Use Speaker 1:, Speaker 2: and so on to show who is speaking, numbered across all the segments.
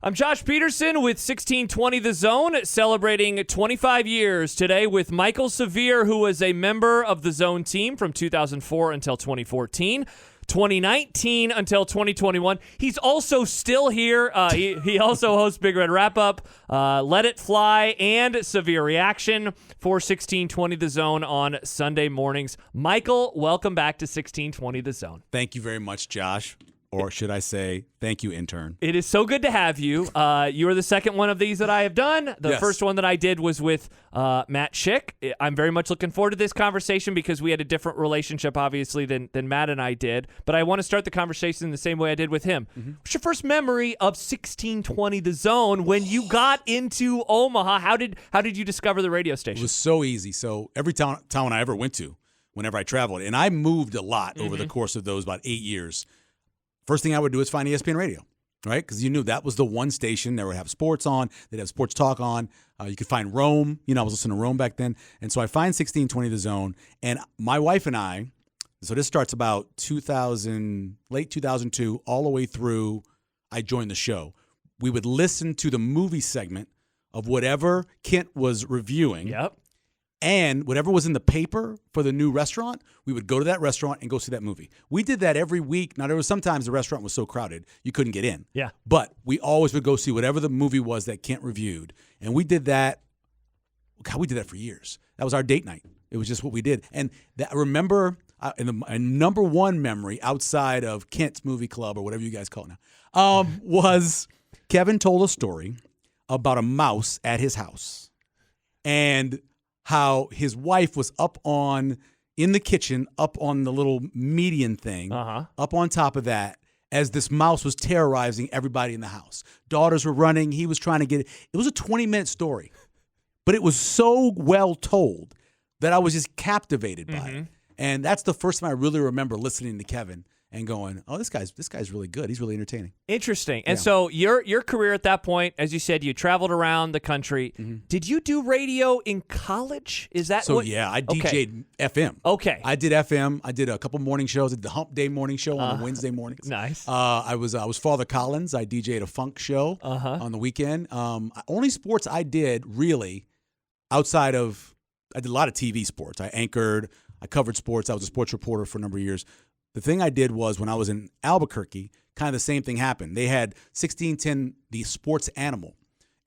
Speaker 1: I'm Josh Peterson with 1620 The Zone, celebrating 25 years today with Michael Severe, who was a member of the Zone team from 2004 until 2014. 2019 until 2021. He's also still here. He also hosts Big Red Wrap-Up, Let It Fly, and Severe Reaction for 1620 The Zone on Sunday mornings. Michael, welcome back to 1620 The Zone.
Speaker 2: Thank you very much, Josh. Or should I say, thank you, intern.
Speaker 1: It is so good to have you. You are the second one of these that I have done. The first one that I did was with Matt Schick. I'm very much looking forward to this conversation because we had a different relationship, obviously, than Matt and I did. But I want to start the conversation the same way I did with him. Mm-hmm. What's your first memory of 1620 The Zone when you got into Omaha? How did you discover the radio station?
Speaker 2: It was so easy. So every town I ever went to, whenever I traveled, and I moved a lot over the course of those about 8 years. First thing I would do is find ESPN Radio, right? Because you knew that was the one station that would have sports on. They'd have sports talk on. You could find Rome. I was listening to Rome back then. And so I find 1620 The Zone. And my wife and I, so this starts about late 2002, all the way through I joined the show. We would listen to the movie segment of whatever Kent was reviewing.
Speaker 1: Yep.
Speaker 2: And whatever was in the paper for the new restaurant, we would go to that restaurant and go see that movie. We did that every week. Now, there was sometimes the restaurant was so crowded you couldn't get in.
Speaker 1: Yeah.
Speaker 2: But we always would go see whatever the movie was that Kent reviewed. And we did that. God, we did that for years. That was our date night. It was just what we did. And I remember my number one memory outside of Kent's Movie Club or whatever you guys call it now, was Kevin told a story about a mouse at his house. And how his wife was in the kitchen, up on the little median thing, up on top of that, as this mouse was terrorizing everybody in the house. Daughters were running. He was trying to get it. It was a 20-minute story, but it was so well told that I was just captivated by it. And that's the first time I really remember listening to Kevin and going, oh, this guy's really good. He's really entertaining. Interesting.
Speaker 1: And so your career at that point, as you said, you traveled around the country. Mm-hmm. Did you do radio in college? Is that
Speaker 2: so? Yeah, I DJ'd FM.
Speaker 1: Okay.
Speaker 2: I did FM. I did a couple morning shows. I did the Hump Day morning show on Wednesday mornings.
Speaker 1: Nice.
Speaker 2: I was Father Collins. I DJ'd a funk show on the weekend. Only sports I did really outside of I did a lot of TV sports. I anchored. I covered sports. I was a sports reporter for a number of years. The thing I did was when I was in Albuquerque, kind of the same thing happened. They had 1610, the sports animal.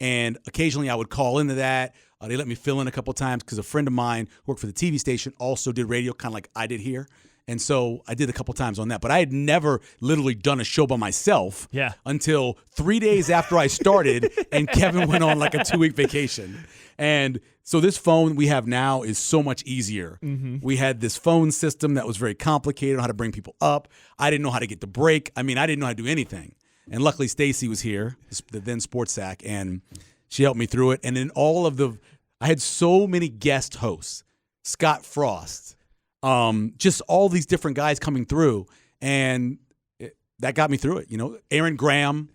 Speaker 2: And occasionally I would call into that. They let me fill in a couple of times because a friend of mine who worked for the TV station also did radio, kind of like I did here. And so I did a couple times on that. But I had never literally done a show by myself until 3 days after I started and Kevin went on like a 2-week vacation. And so this phone we have now is so much easier. Mm-hmm. We had this phone system that was very complicated on how to bring people up. I didn't know how to get the break. I didn't know how to do anything. And luckily Stacy was here, the then sports sack, and she helped me through it. And then I had so many guest hosts, Scott Frost, just all these different guys coming through. And that got me through it. Aaron Graham,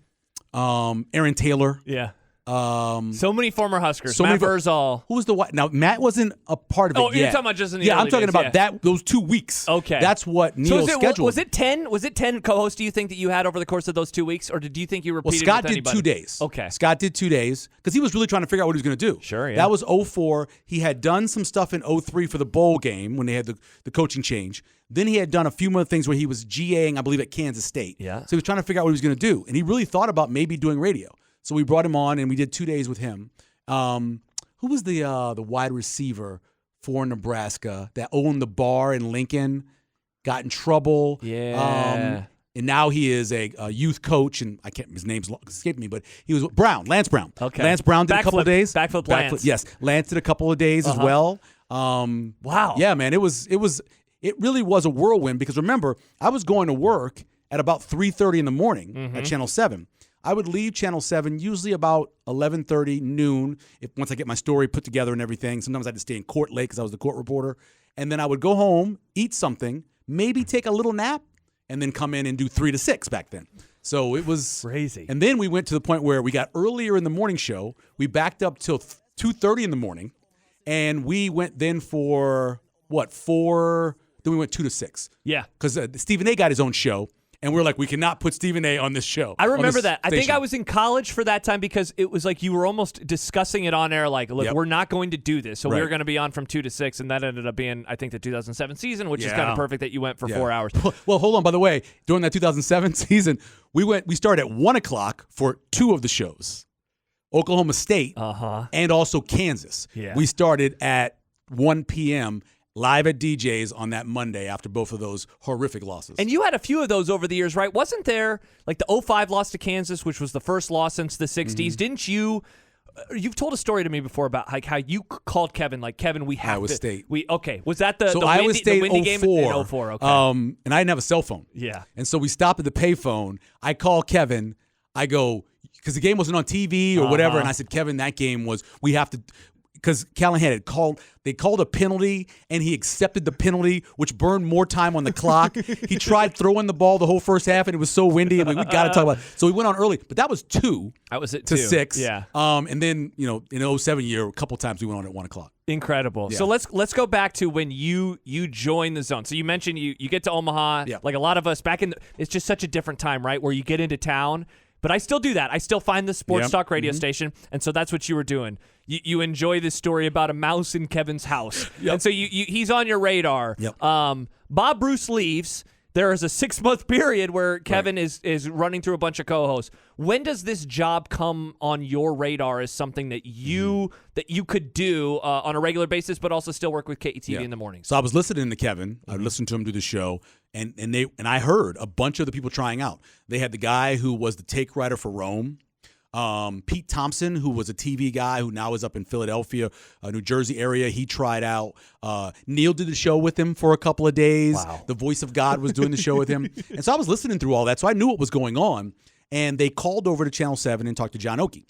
Speaker 2: Aaron Taylor.
Speaker 1: Yeah. So many former Huskers. Matt Berzal.
Speaker 2: Who was the what? Now Matt wasn't a part of it yet.
Speaker 1: Oh, you're talking about just in the early
Speaker 2: I'm talking
Speaker 1: days,
Speaker 2: about those 2 weeks.
Speaker 1: Okay,
Speaker 2: that's what Neil scheduled.
Speaker 1: Was it 10? Was it 10 co-hosts? Do you think that you had over the course of those 2 weeks, or do you think you repeated?
Speaker 2: Well, Scott
Speaker 1: with
Speaker 2: did
Speaker 1: anybody?
Speaker 2: 2 days.
Speaker 1: Okay,
Speaker 2: Scott did 2 days because he was really trying to figure out what he was going to do.
Speaker 1: Sure, yeah.
Speaker 2: That was 04. He had done some stuff in 03 for the bowl game when they had the coaching change. Then he had done a few more things where he was GAing, I believe, at Kansas State.
Speaker 1: Yeah.
Speaker 2: So he was trying to figure out what he was going to do, and he really thought about maybe doing radio. So we brought him on, and we did 2 days with him. Who was the wide receiver for Nebraska that owned the bar in Lincoln, got in trouble?
Speaker 1: Yeah.
Speaker 2: And now he is a youth coach, and his name's escaped me, but he was Lance Brown.
Speaker 1: Okay.
Speaker 2: Lance Brown did a couple of days.
Speaker 1: Backflip Lance.
Speaker 2: Yes, Lance did a couple of days as well.
Speaker 1: Wow.
Speaker 2: Yeah, man, it really was a whirlwind because remember, I was going to work at about 3:30 in the morning at Channel 7. I would leave Channel 7 usually about 11:30, noon, once I get my story put together and everything. Sometimes I had to stay in court late because I was the court reporter. And then I would go home, eat something, maybe take a little nap, and then come in and do 3 to 6 back then. So it was
Speaker 1: crazy.
Speaker 2: And then we went to the point where we got earlier in the morning show. We backed up till 2:30 in the morning, and we went then for, 4? Then we went 2 to 6.
Speaker 1: Yeah.
Speaker 2: Because Stephen A. got his own show. and we're like, we cannot put Stephen A. on this show.
Speaker 1: I remember
Speaker 2: this
Speaker 1: that. I think
Speaker 2: station.
Speaker 1: I was in college for that time because it was like you were almost discussing it on air. Like, look, we're not going to do this. So we were going to be on from 2 to 6, and that ended up being, I think, the 2007 season, which is kind of perfect that you went for 4 hours.
Speaker 2: Well, hold on. By the way, during that 2007 season, we started at 1 o'clock for 2 of the shows, Oklahoma State and also Kansas.
Speaker 1: Yeah.
Speaker 2: We started at 1 p.m. live at DJ's on that Monday after both of those horrific losses.
Speaker 1: And you had a few of those over the years, right? Wasn't there like the 2005 loss to Kansas, which was the first loss since the 60s?
Speaker 2: Mm-hmm.
Speaker 1: Didn't you? You've told a story to me before about like how you called Kevin, like, Kevin, we have
Speaker 2: Iowa
Speaker 1: to.
Speaker 2: State.
Speaker 1: Was that the
Speaker 2: Iowa
Speaker 1: windy,
Speaker 2: State
Speaker 1: the windy game in 04? Okay.
Speaker 2: And I didn't have a cell phone.
Speaker 1: Yeah.
Speaker 2: And so we stopped at the payphone. I call Kevin. I go, because the game wasn't on TV or whatever, and I said, Kevin, that game was, we have to, because Callahan had they called a penalty, and he accepted the penalty, which burned more time on the clock. He tried throwing the ball the whole first half, and it was so windy, and we got to talk about it. So we went on early, but that was 2.
Speaker 1: That was it
Speaker 2: to
Speaker 1: too.
Speaker 2: 6.
Speaker 1: Yeah.
Speaker 2: And then, in 07 year, a couple times we went on at 1 o'clock.
Speaker 1: Incredible.
Speaker 2: Yeah.
Speaker 1: So let's go back to when you joined the Zone. So you mentioned you get to Omaha.
Speaker 2: Yeah.
Speaker 1: Like a lot of us back in, it's just such a different time, right? Where you get into town. But I still do that. I still find the sports talk radio station, and so that's what you were doing. You enjoy this story about a mouse in Kevin's house, and so he's on your radar.
Speaker 2: Yep.
Speaker 1: Bob Bruce leaves. There is a 6-month period where Kevin is running through a bunch of co-hosts. When does this job come on your radar as something that you could do on a regular basis, but also still work with KETV in the mornings?
Speaker 2: So I was listening to Kevin. I listened to him do the show, and I heard a bunch of the people trying out. They had the guy who was the take writer for Rome, Pete Thompson, who was a TV guy who now is up in Philadelphia, New Jersey area. He tried out. Neil did the show with him for a couple of days.
Speaker 1: Wow.
Speaker 2: The voice of God was doing the show with him. And so I was listening through all that, so I knew what was going on. And they called over to Channel 7 and talked to John Oakey.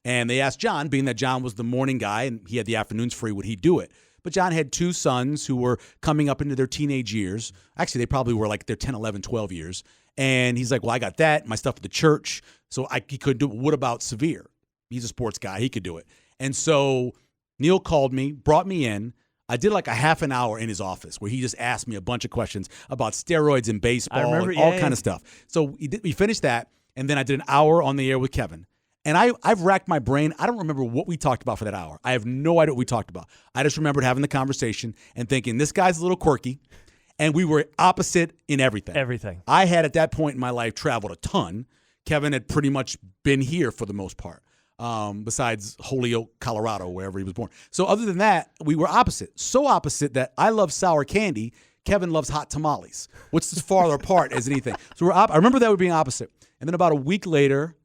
Speaker 2: And they asked John, being that John was the morning guy and he had the afternoons free, would he do it? But John had 2 sons who were coming up into their teenage years. Actually, they probably were like their 10, 11, 12 years. And he's like, well, I got that, my stuff at the church, so he couldn't do it. What about Severe? He's a sports guy. He could do it. And so Neil called me, brought me in. I did like a half an hour in his office where he just asked me a bunch of questions about steroids in baseball and all kind of stuff. So we finished that, and then I did an hour on the air with Kevin. And I've racked my brain. I don't remember what we talked about for that hour. I have no idea what we talked about. I just remembered having the conversation and thinking, this guy's a little quirky. And we were opposite in everything.
Speaker 1: Everything.
Speaker 2: I had, at that point in my life, traveled a ton. Kevin had pretty much been here for the most part, besides Holyoke, Colorado, wherever he was born. So other than that, we were opposite. So opposite that I love sour candy. Kevin loves hot tamales, which is farther apart as anything. So I remember that being opposite. And then about a week later,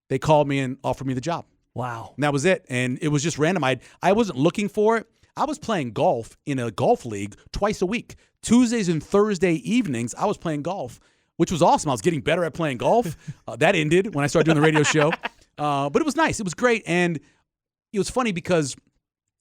Speaker 2: they called me and offered me the job.
Speaker 1: Wow.
Speaker 2: And that was it. And it was just random. I wasn't looking for it. I was playing golf in a golf league twice a week. Tuesdays and Thursday evenings, I was playing golf, which was awesome. I was getting better at playing golf. That ended when I started doing the radio show. But it was nice. It was great. And it was funny because,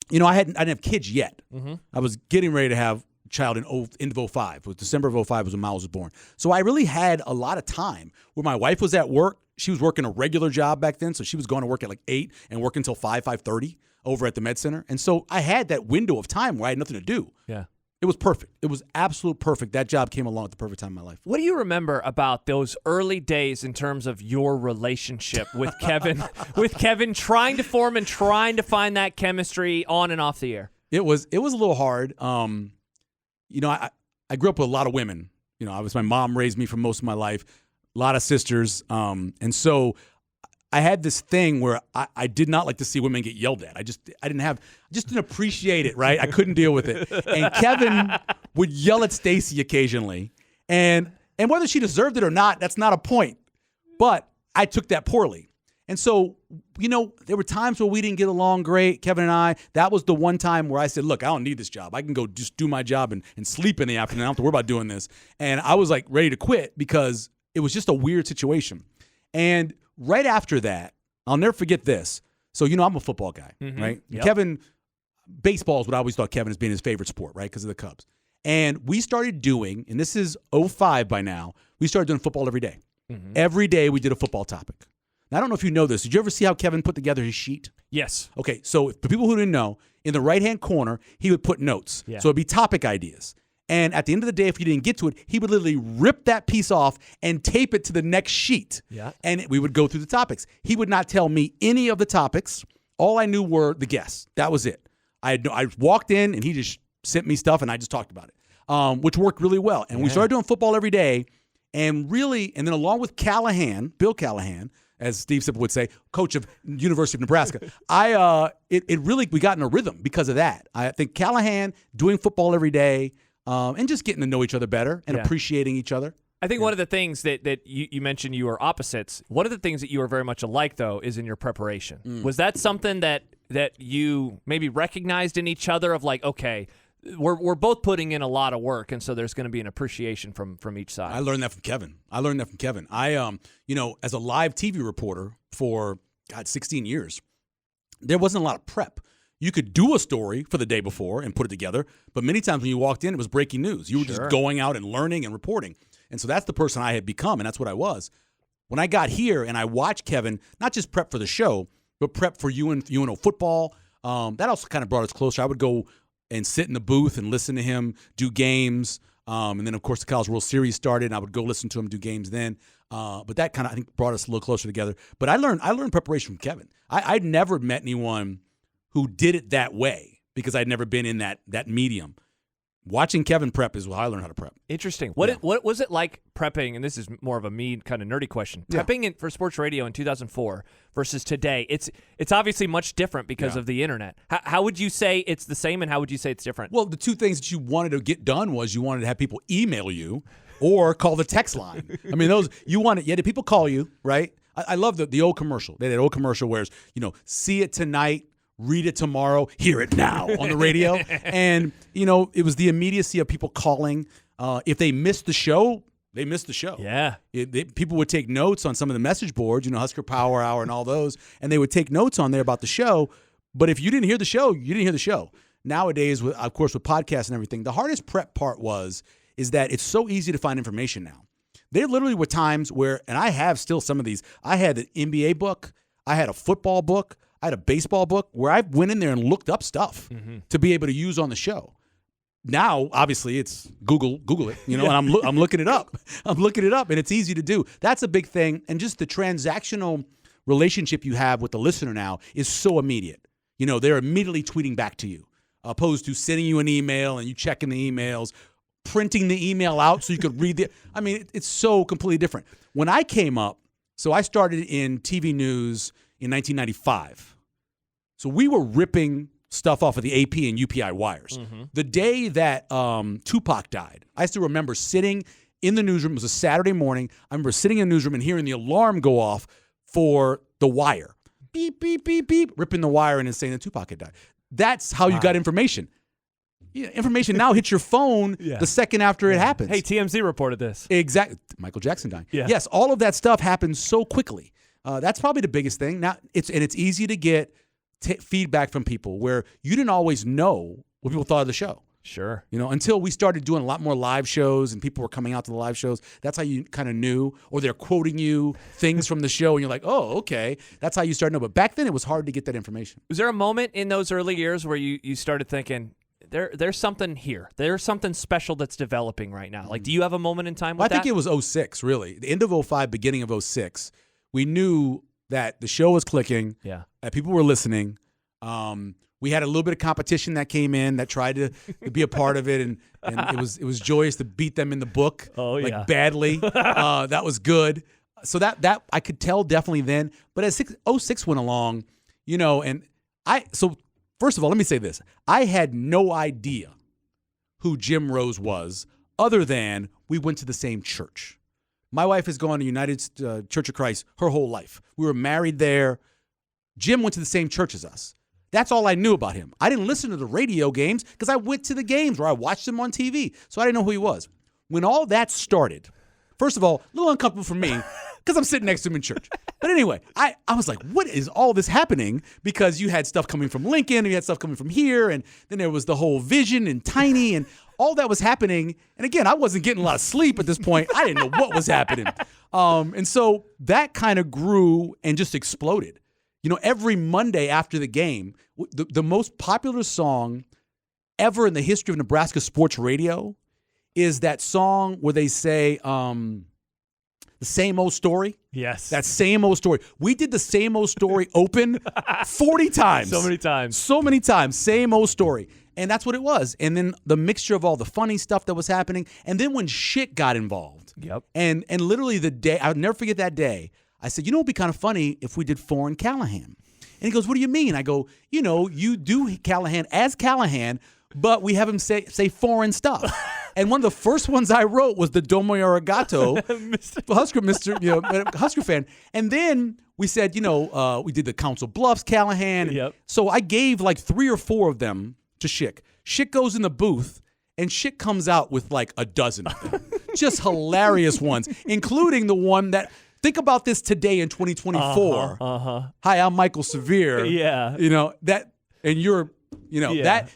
Speaker 2: I didn't have kids yet. Mm-hmm. I was getting ready to have a child in end of 05. It was December of 05 was when Miles was born. So I really had a lot of time where my wife was at work. She was working a regular job back then, so she was going to work at like 8 and work until 5:30 over at the Med Center. And so I had that window of time where I had nothing to do.
Speaker 1: Yeah.
Speaker 2: It was perfect. It was absolute perfect. That job came along at the perfect time in my life.
Speaker 1: What do you remember about those early days in terms of your relationship with Kevin, trying to form and trying to find that chemistry on and off the air?
Speaker 2: It was a little hard. I grew up with a lot of women. My mom raised me for most of my life, a lot of sisters. And so I had this thing where I did not like to see women get yelled at. I didn't appreciate it, right? I couldn't deal with it. And Kevin would yell at Stacy occasionally. And whether she deserved it or not, that's not a point. But I took that poorly. And so, there were times where we didn't get along great, Kevin and I. That was the one time where I said, look, I don't need this job. I can go just do my job and sleep in the afternoon. I don't have to worry about doing this. And I was like ready to quit because it was just a weird situation. And right after that, I'll never forget this. So, I'm a football guy, right?
Speaker 1: Yep.
Speaker 2: Kevin, baseball is what I always thought Kevin as being his favorite sport, right? Because of the Cubs. And we started doing, and this is 05 by now, we started doing football every day. Mm-hmm. Every day we did a football topic. Now, I don't know if you know this. Did you ever see how Kevin put together his sheet?
Speaker 1: Yes.
Speaker 2: Okay, so for people who didn't know, in the right-hand corner, he would put notes.
Speaker 1: Yeah.
Speaker 2: So it'd be topic ideas. And at the end of the day, if you didn't get to it, he would literally rip that piece off and tape it to the next sheet.
Speaker 1: Yeah.
Speaker 2: And we would go through the topics. He would not tell me any of the topics. All I knew were the guests. That was it. I walked in, and he just sent me stuff, and I just talked about it, which worked really well. And we started doing football every day, and then along with Bill Callahan, as Steve Sipple would say, coach of University of Nebraska, we got in a rhythm because of that. I think Callahan doing football every day, and just getting to know each other better and appreciating each other.
Speaker 1: I think one of the things that you mentioned you were opposites. One of the things that you are very much alike, though, is in your preparation. Was that something that you maybe recognized in each other of like, okay, we're both putting in a lot of work, and so there's going to be an appreciation from each side?
Speaker 2: I learned that from Kevin. I, as a live TV reporter for, 16 years, there wasn't a lot of prep. You could do a story for the day before and put it together, but many times when you walked in, it was breaking news. You were just going out and learning and reporting. And so that's the person I had become, and that's what I was. When I got here and I watched Kevin, not just prep for the show, but prep for UNO football, that also kind of brought us closer. I would go and sit in the booth and listen to him do games. And then, of course, the College World Series started, and I would go listen to him do games then. But that kind of, I think, brought us a little closer together. But I learned preparation from Kevin. I'd never met anyone who did it that way because I'd never been in that medium. Watching Kevin prep is how I learned how to prep.
Speaker 1: Interesting. What was it like prepping, and this is more of a me kind of nerdy question, prepping for sports radio in 2004 versus today? It's obviously much different because of the internet. How would you say it's the same, and how would you say it's different?
Speaker 2: Well, the two things that you wanted to get done was you wanted to have people email you or call the text line. I mean, those you wanted. Yeah, did people call you, right? I love the old commercial. They had an old commercial where it's, see it tonight, read it tomorrow, hear it now on the radio. And, it was the immediacy of people calling. If they missed the show, they missed the show.
Speaker 1: Yeah.
Speaker 2: People would take notes on some of the message boards, Husker Power Hour and all those, and they would take notes on there about the show. But if you didn't hear the show, you didn't hear the show. Nowadays, of course, with podcasts and everything, the hardest prep part is that it's so easy to find information now. There literally were times where, and I have still some of these, I had an NBA book, I had a football book, I had a baseball book where I went in there and looked up stuff to be able to use on the show. Now, obviously, it's Google it, and I'm looking it up. I'm looking it up, and it's easy to do. That's a big thing, and just the transactional relationship you have with the listener now is so immediate. They're immediately tweeting back to you, opposed to sending you an email and you checking the emails, printing the email out so you could read it's so completely different. When I came up, so I started in TV news in 1995. So we were ripping stuff off of the AP and UPI wires. The day that Tupac died, I still remember sitting in the newsroom. It was a Saturday morning. I remember sitting in the newsroom and hearing the alarm go off for the wire. Beep, beep, beep, beep, ripping the wire and then saying that Tupac had died. That's how you got information. Information now hits your phone the second after it happens.
Speaker 1: Hey, TMZ reported this.
Speaker 2: Exactly. Michael Jackson dying.
Speaker 1: Yeah.
Speaker 2: Yes, all of that stuff happens so quickly. That's probably the biggest thing. Now, it's easy to get feedback from people where you didn't always know what people thought of the show.
Speaker 1: Sure.
Speaker 2: Until we started doing a lot more live shows and people were coming out to the live shows. That's how you kind of knew, or they're quoting you things from the show and you're like, oh, okay. That's how you start to know. But back then it was hard to get that information.
Speaker 1: Was there a moment in those early years where you started thinking, there's something here. There's something special that's developing right now? Like, do you have a moment in time with that?
Speaker 2: I think it was 06, really. The end of 05, beginning of 06. We knew that the show was clicking.
Speaker 1: Yeah.
Speaker 2: That people were listening. We had a little bit of competition that came in that tried to be a part of it, and it was joyous to beat them in the book, badly. That was good. So that I could tell definitely then. But as 06 went along, so first of all, let me say this: I had no idea who Jim Rose was, other than we went to the same church. My wife has gone to United Church of Christ her whole life. We were married there. Jim went to the same church as us. That's all I knew about him. I didn't listen to the radio games because I went to the games where I watched him on TV. So I didn't know who he was. When all that started, first of all, a little uncomfortable for me because I'm sitting next to him in church. But anyway, I was like, what is all this happening? Because you had stuff coming from Lincoln, and you had stuff coming from here, and then there was the whole Vision and Tiny, and all that was happening. And again, I wasn't getting a lot of sleep at this point. I didn't know what was happening. And so that kind of grew and just exploded. Every Monday after the game, the most popular song ever in the history of Nebraska sports radio is that song where they say the same old story.
Speaker 1: Yes.
Speaker 2: That same old story. We did the same old story open 40 times.
Speaker 1: So many times.
Speaker 2: So many times. Same old story. And that's what it was. And then the mixture of all the funny stuff that was happening. And then when shit got involved.
Speaker 1: Yep.
Speaker 2: And literally the day, I'll never forget that day. I said, it would be kind of funny if we did foreign Callahan. And he goes, what do you mean? I go, you do Callahan as Callahan, but we have him say foreign stuff. And one of the first ones I wrote was the Domo Arigato, Husker fan. And then we said, we did the Council Bluffs Callahan.
Speaker 1: Yep.
Speaker 2: So I gave like 3 or 4 of them to Schick. Schick goes in the booth, and Schick comes out with like a dozen of them. Just hilarious ones, including the one that, think about this today in 2024. Hi, I'm Michael Severe.
Speaker 1: Yeah.
Speaker 2: And you're,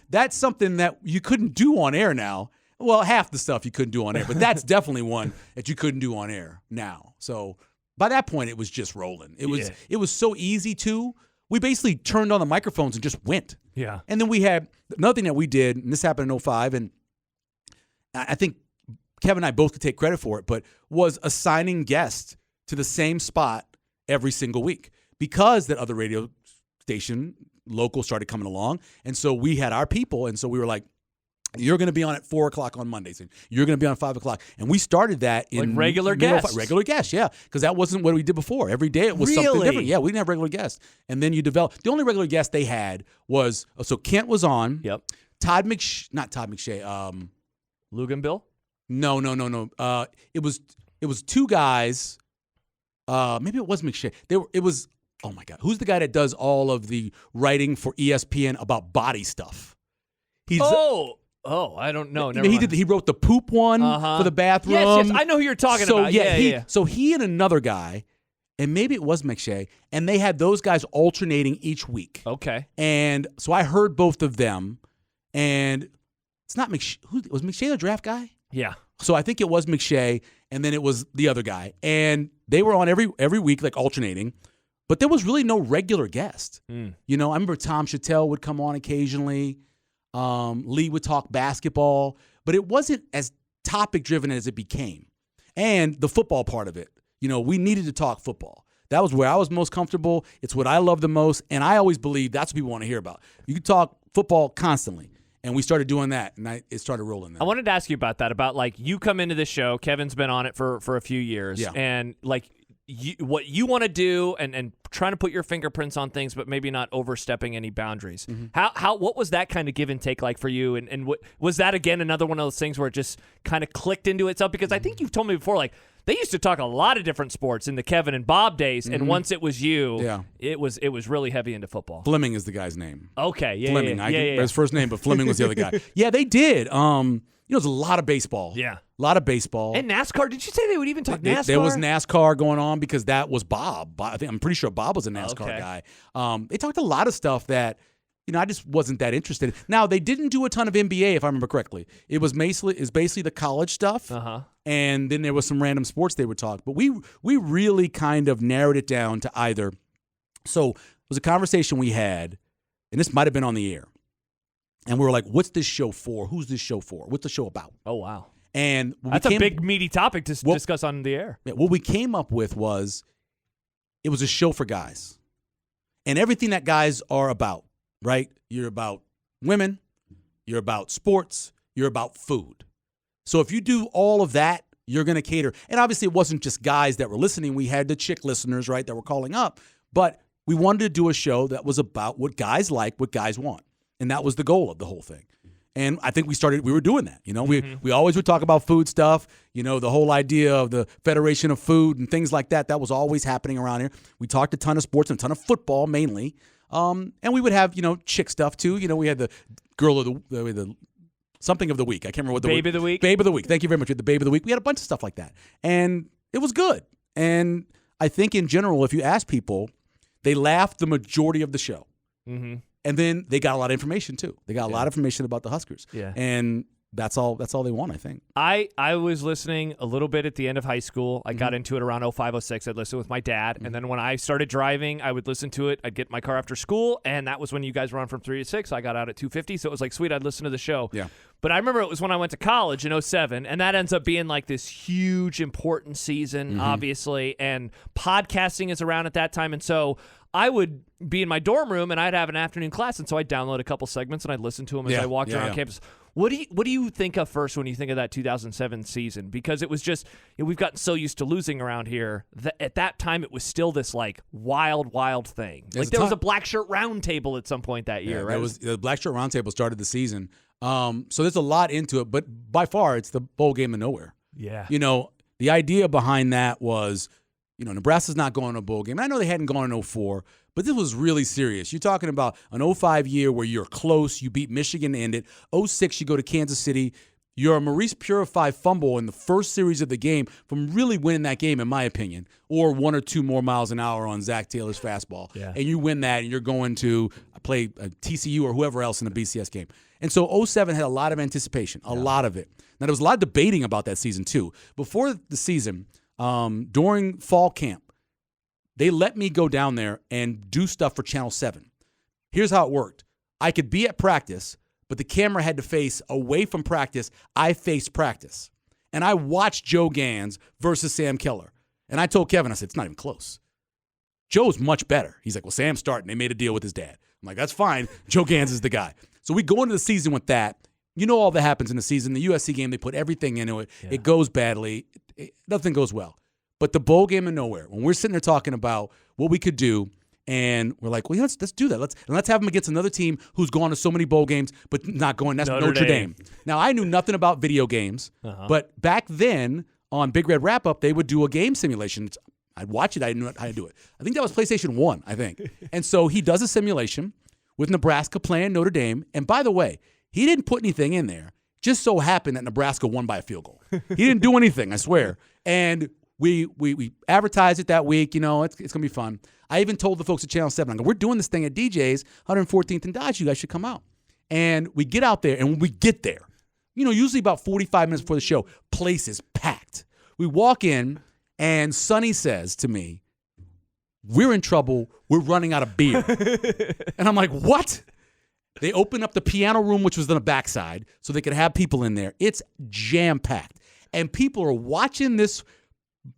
Speaker 2: that's something that you couldn't do on air now. Well, half the stuff you couldn't do on air, but that's definitely one that you couldn't do on air now. So by that point, it was just rolling. It was so easy to. We basically turned on the microphones and just went.
Speaker 1: Yeah.
Speaker 2: And then we had another thing that we did, and this happened in 2005, and I think Kevin and I both could take credit for it, but was assigning guests to the same spot every single week because that other radio station, local, started coming along. And so we had our people, and so we were like, you're going to be on at 4 o'clock on Mondays, and you're going to be on at 5 o'clock. And we started that in
Speaker 1: like regular guests.
Speaker 2: Regular guests, yeah, because that wasn't what we did before. Every day it was something different. Yeah, we didn't have regular guests. And then you develop. The only regular guest they had was, so Kent was on.
Speaker 1: Yep.
Speaker 2: Not Todd McShay.
Speaker 1: Luganbill?
Speaker 2: No. It was 2 guys. Maybe it was McShay. It was, oh my God, who's the guy that does all of the writing for ESPN about body stuff?
Speaker 1: I don't know.
Speaker 2: He wrote the poop one for the bathroom.
Speaker 1: Yes, I know who you're talking about. Yeah.
Speaker 2: So he and another guy, and maybe it was McShay, and they had those guys alternating each week.
Speaker 1: Okay.
Speaker 2: And so I heard both of them, and it's not McShay. Was McShay the draft guy?
Speaker 1: Yeah.
Speaker 2: So I think it was McShay, and then it was the other guy. And they were on every week, like alternating, but there was really no regular guest. I remember Tom Chattel would come on occasionally. Lee would talk basketball, but it wasn't as topic-driven as it became. And the football part of it, we needed to talk football. That was where I was most comfortable. It's what I love the most, and I always believe that's what people want to hear about. You can talk football constantly, and we started doing that, and it started rolling then.
Speaker 1: I wanted to ask you about that, about like you come into this show, Kevin's been on it for a few years, and like what you want to do and trying to put your fingerprints on things, but maybe not overstepping any boundaries. What was that kind of give and take like for you? And what, was that, again, another one of those things where it just kind of clicked into itself? Because I think you've told me before, like, they used to talk a lot of different sports in the Kevin and Bob days, and once it was you, it was really heavy into football.
Speaker 2: Fleming is the guy's name.
Speaker 1: Okay,
Speaker 2: Fleming. His first name, but Fleming was the other guy. Yeah, they did. There's a lot of baseball.
Speaker 1: Yeah.
Speaker 2: A lot of baseball.
Speaker 1: And NASCAR. Did you say they would even talk NASCAR?
Speaker 2: There was NASCAR going on because that was Bob. I'm pretty sure Bob was a NASCAR guy. They talked a lot of stuff that, I just wasn't that interested in. Now, they didn't do a ton of NBA, if I remember correctly. It was basically the college stuff. And then there was some random sports they would talk. But we really kind of narrowed it down to either. So it was a conversation we had, and this might have been on the air. And we were like, what's this show for? Who's this show for? What's the show about?
Speaker 1: Oh, wow.
Speaker 2: And
Speaker 1: that's a big, meaty topic to discuss on the air.
Speaker 2: What we came up with was it was a show for guys. And everything that guys are about, right? You're about women. You're about sports. You're about food. So if you do all of that, you're going to cater. And obviously it wasn't just guys that were listening. We had the chick listeners, right, that were calling up. But we wanted to do a show that was about what guys like, what guys want. And that was the goal of the whole thing. And I think we were doing that. We always would talk about food stuff, the whole idea of the Federation of Food and things like that. That was always happening around here. We talked a ton of sports and a ton of football mainly. And we would have, chick stuff too. We had the girl of the something of the week. I can't remember what the
Speaker 1: Babe of the Week.
Speaker 2: Babe of the Week. Thank you very much. We had the Babe of the Week. We had a bunch of stuff like that. And it was good. And I think in general, if you ask people, they laughed the majority of the show. And then they got a lot of information, too. They got a lot of information about the Huskers.
Speaker 1: Yeah.
Speaker 2: And that's all they want, I think.
Speaker 1: I was listening a little bit at the end of high school. I got into it around 05, 06. I'd listen with my dad. And then when I started driving, I would listen to it. I'd get in my car after school, and that was when you guys were on from 3 to 6. I got out at 2:50, so it was like, sweet, I'd listen to the show.
Speaker 2: Yeah.
Speaker 1: But I remember it was when I went to college in 07, and that ends up being like this huge, important season, obviously, and podcasting is around at that time. And so I would be in my dorm room, and I'd have an afternoon class, and so I'd download a couple segments, and I'd listen to them as I walked around campus. What do you think of first when you think of that 2007 season? Because it was just, we've gotten so used to losing around here that at that time it was still this like wild, wild thing. Like there was a black shirt roundtable at some point that year, right?
Speaker 2: The black shirt roundtable started the season. So there's a lot into it, but by far it's the bowl game of nowhere.
Speaker 1: Yeah.
Speaker 2: The idea behind that was, Nebraska's not going to a bowl game. I know they hadn't gone in 04, but this was really serious. You're talking about an 05 year where you're close. You beat Michigan to end it. 06, you go to Kansas City. You're a Maurice Purify fumble in the first series of the game from really winning that game, in my opinion, or 1 or 2 more miles an hour on Zach Taylor's fastball.
Speaker 1: Yeah.
Speaker 2: And you win that, and you're going to play TCU or whoever else in the BCS game. And so 07 had a lot of anticipation, a lot of it. Now, there was a lot of debating about that season, too. Before the season, during fall camp, they let me go down there and do stuff for Channel 7. Here's how it worked. I could be at practice, but the camera had to face away from practice. I faced practice. And I watched Joe Gans versus Sam Keller. And I told Kevin, I said, it's not even close. Joe's much better. He's like, well, Sam's starting. They made a deal with his dad. I'm like, that's fine. Joe Gans is the guy. So we go into the season with that. All that happens in the season. The USC game, they put everything into it. Yeah. It goes badly. Nothing goes well. But the bowl game of nowhere, when we're sitting there talking about what we could do, and we're like, well, let's do that. Let's have them against another team who's gone to so many bowl games but not going. That's Notre Dame. Now, I knew nothing about video games, but back then on Big Red Wrap-Up, they would do a game simulation. I'd watch it. I knew how to do it. I think that was PlayStation 1, I think. And so he does a simulation with Nebraska playing Notre Dame. And by the way, he didn't put anything in there. Just so happened that Nebraska won by a field goal. He didn't do anything, I swear. And we advertised it that week. It's going to be fun. I even told the folks at Channel 7, I go, we're doing this thing at DJ's, 114th and Dodge. You guys should come out. And we get out there, and when we get there, usually about 45 minutes before the show, place is packed. We walk in, and Sonny says to me, we're in trouble. We're running out of beer. And I'm like, what? They open up the piano room, which was on the backside, so they could have people in there. It's jam-packed. And people are watching this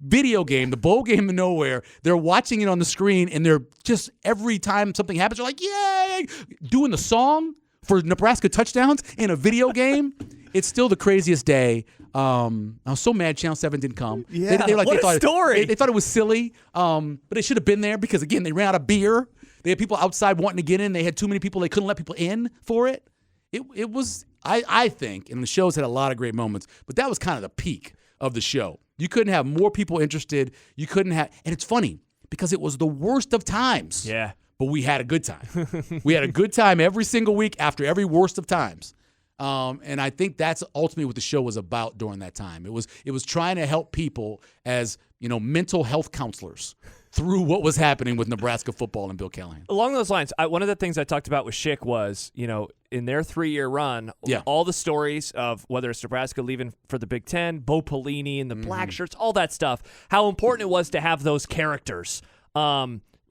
Speaker 2: video game, the bowl game of nowhere. They're watching it on the screen, and they're just, every time something happens, they're like, yay! Doing the song for Nebraska touchdowns in a video game. It's still the craziest day. I was so mad Channel 7 didn't come.
Speaker 1: Yeah, what a story.
Speaker 2: They thought it was silly, but they should have been there because, again, they ran out of beer. They had people outside wanting to get in. They had too many people. They couldn't let people in for it. It was, I think, and the show's had a lot of great moments, but that was kind of the peak of the show. You couldn't have more people interested. You couldn't have, and it's funny because it was the worst of times.
Speaker 1: Yeah.
Speaker 2: But we had a good time. We had a good time every single week after every worst of times. And I think that's ultimately what the show was about during that time. It was trying to help people as, mental health counselors through what was happening with Nebraska football and Bill Callahan.
Speaker 1: Along those lines, one of the things I talked about with Schick was, in their 3-year run, all the stories of whether it's Nebraska leaving for the Big Ten, Bo Pelini and the black shirts, all that stuff, how important it was to have those characters.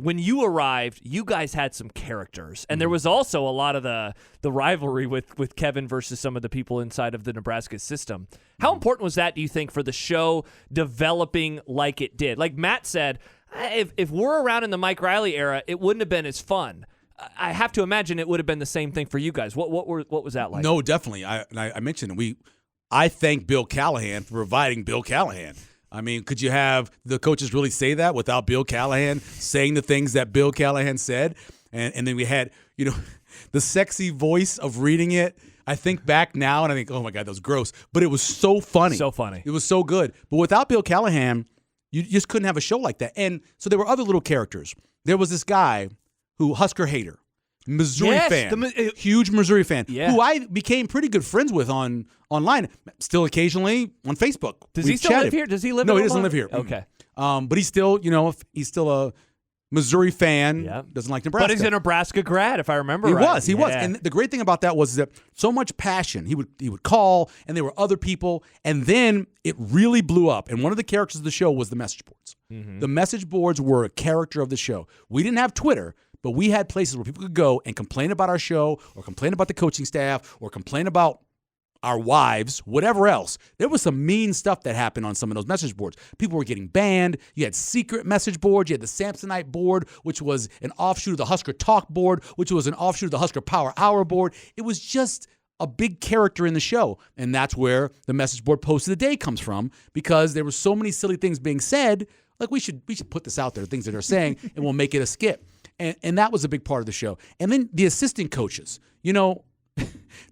Speaker 1: When you arrived, you guys had some characters, and there was also a lot of the rivalry with Kevin versus some of the people inside of the Nebraska system. How important was that, do you think, for the show developing like it did? Like Matt said, if we're around in the Mike Riley era, it wouldn't have been as fun. I have to imagine it would have been the same thing for you guys. What was that like?
Speaker 2: No, definitely. I mentioned I thank Bill Callahan for providing Bill Callahan. I mean, could you have the coaches really say that without Bill Callahan saying the things that Bill Callahan said? And then we had, the sexy voice of reading it. I think back now and I think, oh my God, that was gross. But it was so funny.
Speaker 1: So funny.
Speaker 2: It was so good. But without Bill Callahan, you just couldn't have a show like that. And so there were other little characters. There was this guy who, Husker hater, Missouri fan, huge Missouri fan, who I became pretty good friends with online, still occasionally on Facebook.
Speaker 1: Does he still live here? Does he live?
Speaker 2: No, he doesn't live here.
Speaker 1: Okay,
Speaker 2: but he's still, he's still Missouri fan,
Speaker 1: Yep.
Speaker 2: doesn't like Nebraska.
Speaker 1: But he's a Nebraska grad, if I remember
Speaker 2: He
Speaker 1: right.
Speaker 2: He was. And the great thing about that was that so much passion. He would call, and there were other people, and then it really blew up. And one of the characters of the show was the message boards. Mm-hmm. The message boards were a character of the show. We didn't have Twitter, but we had places where people could go and complain about our show, or complain about the coaching staff, or complain about our wives, whatever else. There was some mean stuff that happened on some of those message boards. People were getting banned. You had secret message boards. You had the Samsonite board, which was an offshoot of the Husker Talk board, which was an offshoot of the Husker Power Hour board. It was just a big character in the show. And that's where the message board post of the day comes from, because there were so many silly things being said. Like, we should put this out there, things that they're saying, and we'll make it a skit. And that was a big part of the show. And then the assistant coaches,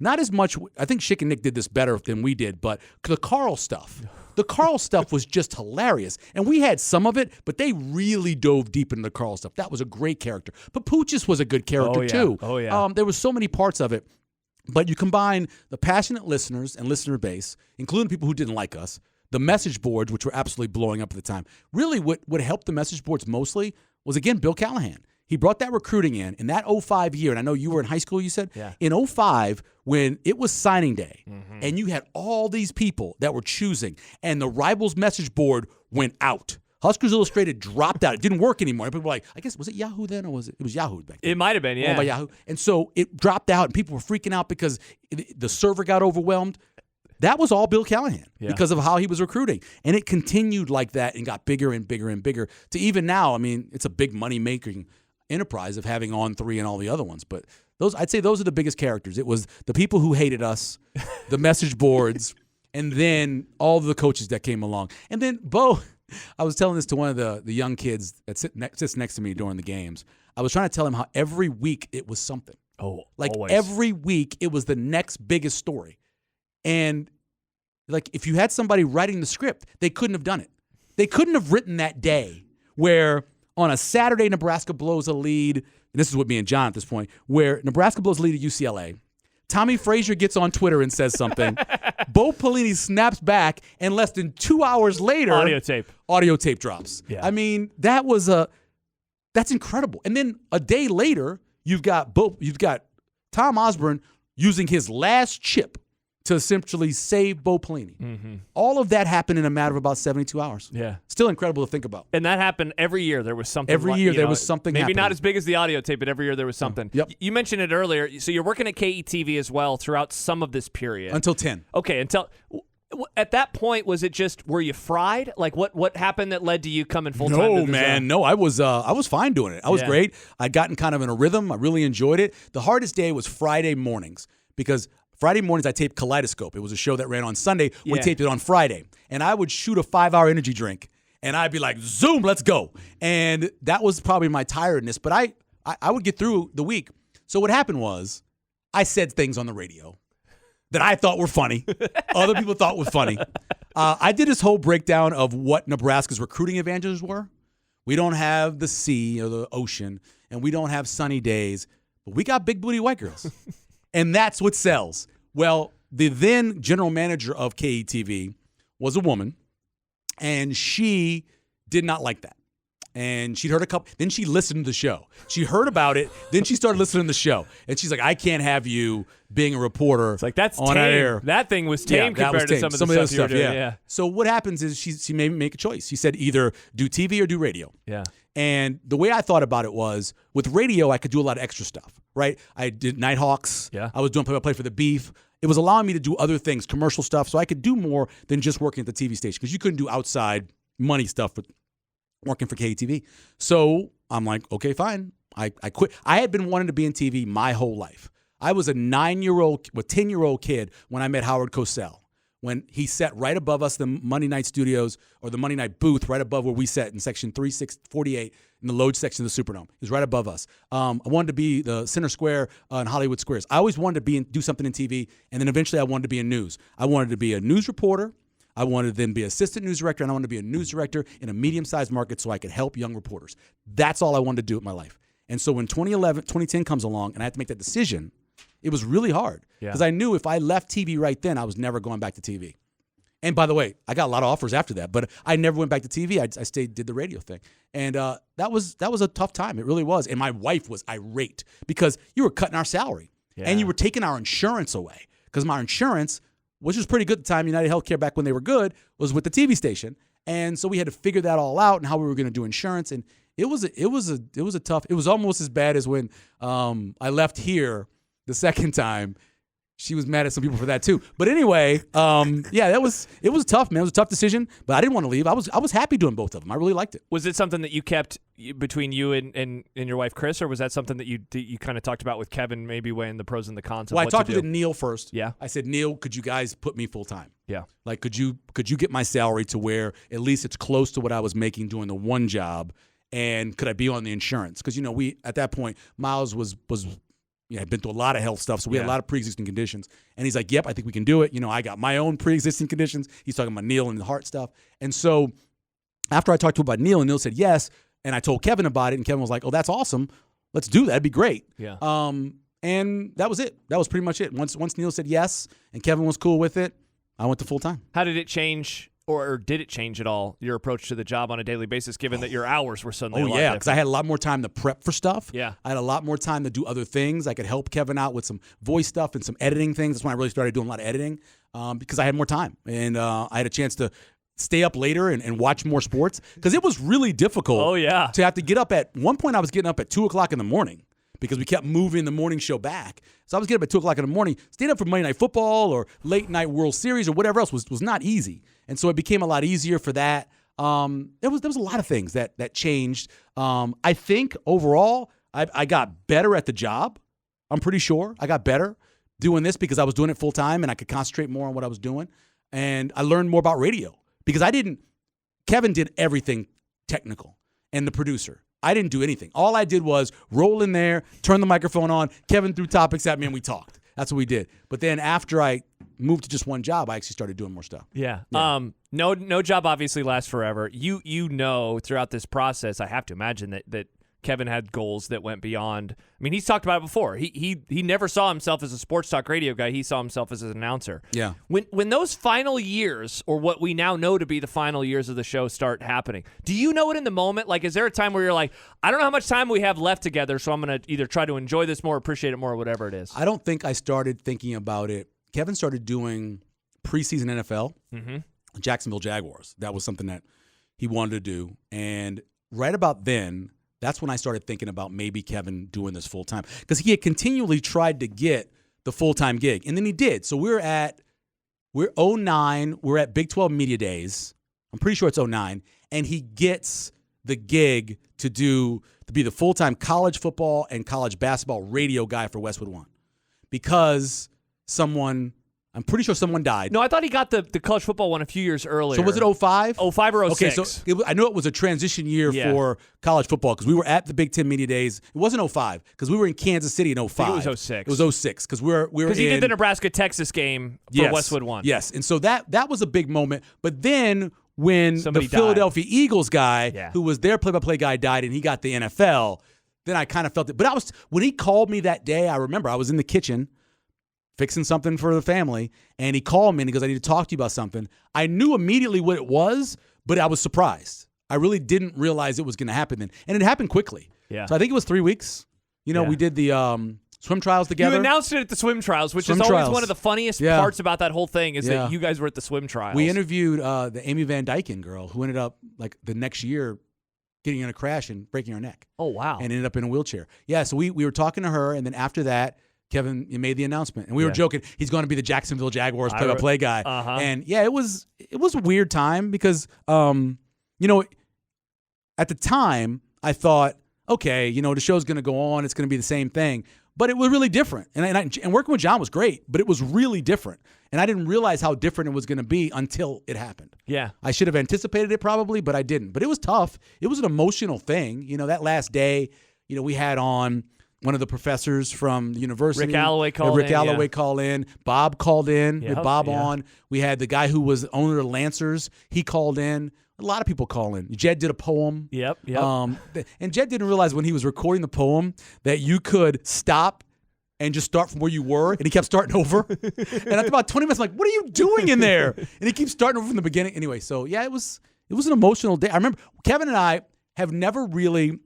Speaker 2: not as much. I think Schick and Nick did this better than we did, but the Carl stuff was just hilarious. And we had some of it, but they really dove deep into the Carl stuff. That was a great character. But Pooch's was a good character too.
Speaker 1: Oh, yeah.
Speaker 2: There was so many parts of it. But you combine the passionate listeners and listener base, including people who didn't like us, the message boards, which were absolutely blowing up at the time. Really, what helped the message boards mostly was, again, Bill Callahan. He brought that recruiting in that 05 year, and I know you were in high school, you said?
Speaker 1: Yeah.
Speaker 2: In 05, when it was signing day, and you had all these people that were choosing, and the Rivals message board went out. Huskers Illustrated dropped out. It didn't work anymore. People were like, I guess, was it Yahoo then, or was it? It was Yahoo back then.
Speaker 1: It might have been, yeah.
Speaker 2: Owned by Yahoo. And so it dropped out, and people were freaking out because the server got overwhelmed. That was all Bill Callahan because of how he was recruiting. And it continued like that and got bigger and bigger and bigger to even now. I mean, it's a big money-making enterprise of having On3 and all the other ones. But I'd say those are the biggest characters. It was the people who hated us, the message boards, and then all the coaches that came along. And then Bo, I was telling this to one of the young kids that sits next to me during the games. I was trying to tell him how every week it was something.
Speaker 1: Oh,
Speaker 2: like
Speaker 1: always.
Speaker 2: Every week it was the next biggest story. And like, if you had somebody writing the script, they couldn't have done it. They couldn't have written that day where on a Saturday Nebraska blows a lead, and this is with me and John at this point, where Nebraska blows a lead at UCLA. Tommy Frazier gets on Twitter and says something. Bo Pelini snaps back, and less than 2 hours later, audio tape drops.
Speaker 1: Yeah.
Speaker 2: I mean, that's incredible. And then a day later, you've got Tom Osborne using his last chip to essentially save Bo Pelini. Mm-hmm. All of that happened in a matter of about 72 hours.
Speaker 1: Yeah.
Speaker 2: Still incredible to think about.
Speaker 1: And that happened every year. There was something.
Speaker 2: Every year there was something
Speaker 1: maybe
Speaker 2: happening.
Speaker 1: Not as big as the audio tape, but every year there was something.
Speaker 2: Yep.
Speaker 1: You mentioned it earlier. So you're working at KETV as well throughout some of this period.
Speaker 2: Until 10.
Speaker 1: Okay, at that point, was it just, were you fried? Like, what happened that led to you coming full-time to the
Speaker 2: No, man.
Speaker 1: Zone?
Speaker 2: No, I was fine doing it. I was great. I'd gotten kind of in a rhythm. I really enjoyed it. The hardest day was Friday mornings, because Friday mornings, I taped Kaleidoscope. It was a show that ran on Sunday. We taped it on Friday. And I would shoot a 5-hour energy drink, and I'd be like, zoom, let's go. And that was probably my tiredness. But I would get through the week. So what happened was, I said things on the radio that I thought were funny. Other people thought were funny. I did this whole breakdown of what Nebraska's recruiting advantages were. We don't have the sea or the ocean, and we don't have sunny days, but we got big booty white girls. And that's what sells. Well, the then general manager of KETV was a woman, and she did not like that. And she'd heard a couple. Then she listened to the show. She heard about it. Then she started listening to the show. And she's like, I can't have you being a reporter
Speaker 1: it's like, that's
Speaker 2: on
Speaker 1: tame.
Speaker 2: Air.
Speaker 1: That thing was tame compared to some of the
Speaker 2: other
Speaker 1: stuff you were doing.
Speaker 2: Yeah. So what happens is she made me make a choice. She said either do TV or do radio.
Speaker 1: Yeah.
Speaker 2: And the way I thought about it was, with radio, I could do a lot of extra stuff, right? I did Nighthawks.
Speaker 1: Yeah.
Speaker 2: I was doing play-by-play for the Beef. It was allowing me to do other things, commercial stuff, so I could do more than just working at the TV station, because you couldn't do outside money stuff with working for KTV. So I'm like, okay, fine. I quit. I had been wanting to be in TV my whole life. I was a 10-year-old kid when I met Howard Cosell, when he sat right above us, the Monday night studios, or the Monday night booth, right above where we sat in section 3648 in the load section of the Superdome. He was right above us. I wanted to be the center square in Hollywood Squares. I always wanted to do something in TV, and then eventually I wanted to be in news. I wanted to be a news reporter. I wanted to then be assistant news director, and I wanted to be a news director in a medium-sized market so I could help young reporters. That's all I wanted to do with my life. And so when 2010 comes along and I had to make that decision, it was really hard, because I knew if I left TV right then, I was never going back to TV. And by the way, I got a lot of offers after that, but I never went back to TV. I stayed, did the radio thing. And that was a tough time. It really was. And my wife was irate because you were cutting our salary and you were taking our insurance away, because my insurance, which was pretty good at the time, United Healthcare back when they were good, was with the TV station. And so we had to figure that all out and how we were going to do insurance. And it was a tough. It was almost as bad as when I left here the second time. She was mad at some people for that too. But anyway, it was tough, man. It was a tough decision, but I didn't want to leave. I was happy doing both of them. I really liked it.
Speaker 1: Was it something that you kept between you and your wife, Chris, or was that something that you kind of talked about with Kevin, maybe weighing the pros and the cons of
Speaker 2: Well,
Speaker 1: what
Speaker 2: I talked
Speaker 1: to do?
Speaker 2: to Neil first.
Speaker 1: Yeah.
Speaker 2: I said, Neil, could you guys put me full time?
Speaker 1: Yeah.
Speaker 2: Like, could you get my salary to where at least it's close to what I was making doing the one job, and could I be on the insurance? Because we at that point, Miles was had been through a lot of health stuff, so we had a lot of pre-existing conditions. And he's like, yep, I think we can do it. I got my own pre-existing conditions. He's talking about Neil and the heart stuff. And so after I talked to him about Neil, and Neil said yes, and I told Kevin about it, and Kevin was like, oh, that's awesome. Let's do that. That'd be great.
Speaker 1: Yeah.
Speaker 2: And that was it. That was pretty much it. Once Neil said yes and Kevin was cool with it, I went to full-time.
Speaker 1: How did it change, or did it change at all, your approach to the job on a daily basis, given that your hours were suddenly a lot different?
Speaker 2: Because I had a lot more time to prep for stuff.
Speaker 1: Yeah.
Speaker 2: I had a lot more time to do other things. I could help Kevin out with some voice stuff and some editing things. That's when I really started doing a lot of editing, because I had more time. And I had a chance to stay up later and watch more sports, because it was really difficult to have to get up at one point. I was getting up at 2 o'clock in the morning because we kept moving the morning show back. So I was getting up at 2 o'clock in the morning, staying up for Monday Night Football or late night World Series or whatever else was not easy. And so it became a lot easier for that. There was a lot of things that changed. I think overall I got better at the job. I'm pretty sure I got better doing this because I was doing it full time and I could concentrate more on what I was doing. And I learned more about radio because Kevin did everything technical, and the producer. I didn't do anything. All I did was roll in there, turn the microphone on. Kevin threw topics at me and we talked. That's what we did. But then after I moved to just one job, I actually started doing more stuff.
Speaker 1: Yeah. No job obviously lasts forever. You know, throughout this process, I have to imagine that Kevin had goals that went beyond. I mean, he's talked about it before. He never saw himself as a sports talk radio guy. He saw himself as an announcer.
Speaker 2: Yeah.
Speaker 1: When those final years, or what we now know to be the final years of the show, start happening, do you know it in the moment? Like, is there a time where you're like, I don't know how much time we have left together, so I'm going to either try to enjoy this more, appreciate it more, or whatever it is?
Speaker 2: I don't think I started thinking about it. Kevin started doing preseason NFL, Jacksonville Jaguars. That was something that he wanted to do. And right about then, that's when I started thinking about maybe Kevin doing this full time, because he had continually tried to get the full-time gig, and then he did. So we're 09, we're at Big 12 Media Days. I'm pretty sure it's 09, and he gets the gig to be the full-time college football and college basketball radio guy for Westwood One, because I'm pretty sure someone died.
Speaker 1: No, I thought he got the college football one a few years earlier.
Speaker 2: So was it 05?
Speaker 1: 05 or 06?
Speaker 2: Okay, so I know it was a transition year for college football, because we were at the Big Ten Media Days. It wasn't 05 because we were in Kansas City in 05.
Speaker 1: I think it was 06.
Speaker 2: It was 06 because we were
Speaker 1: because he did the Nebraska-Texas game for Westwood One.
Speaker 2: Yes, and so that was a big moment. But then when
Speaker 1: Somebody
Speaker 2: the Philadelphia Eagles guy, who was their play-by-play guy, died and he got the NFL, then I kind of felt it. But when he called me that day, I remember I was in the kitchen fixing something for the family, and he called me and he goes, I need to talk to you about something. I knew immediately what it was, but I was surprised. I really didn't realize it was going to happen then. And it happened quickly.
Speaker 1: Yeah.
Speaker 2: So I think it was 3 weeks. We did the swim trials together.
Speaker 1: You announced it at the swim trials, which is always one of the funniest parts about that whole thing, is that you guys were at the swim trials.
Speaker 2: We interviewed the Amy Van Dyken girl, who ended up, like, the next year getting in a crash and breaking her neck.
Speaker 1: Oh, wow.
Speaker 2: And ended up in a wheelchair. Yeah, so we were talking to her, and then after that, Kevin made the announcement, and we were joking he's going to be the Jacksonville Jaguars play-by-play guy. And it was a weird time because at the time I thought, okay, the show's going to go on, it's going to be the same thing, but it was really different. And working with John was great, but it was really different, and I didn't realize how different it was going to be until it happened.
Speaker 1: Yeah,
Speaker 2: I should have anticipated it probably, but I didn't. But it was tough. It was an emotional thing. That last day, we had on one of the professors from the university.
Speaker 1: Rick Alloway
Speaker 2: called in. Bob called in. We had Bob on. We had the guy who was owner of Lancers. He called in. A lot of people call in. Jed did a poem.
Speaker 1: Yep.
Speaker 2: And Jed didn't realize when he was recording the poem that you could stop and just start from where you were. And he kept starting over. And after about 20 minutes, I'm like, what are you doing in there? And he keeps starting over from the beginning. Anyway, so yeah, it was an emotional day. I remember Kevin and I have never really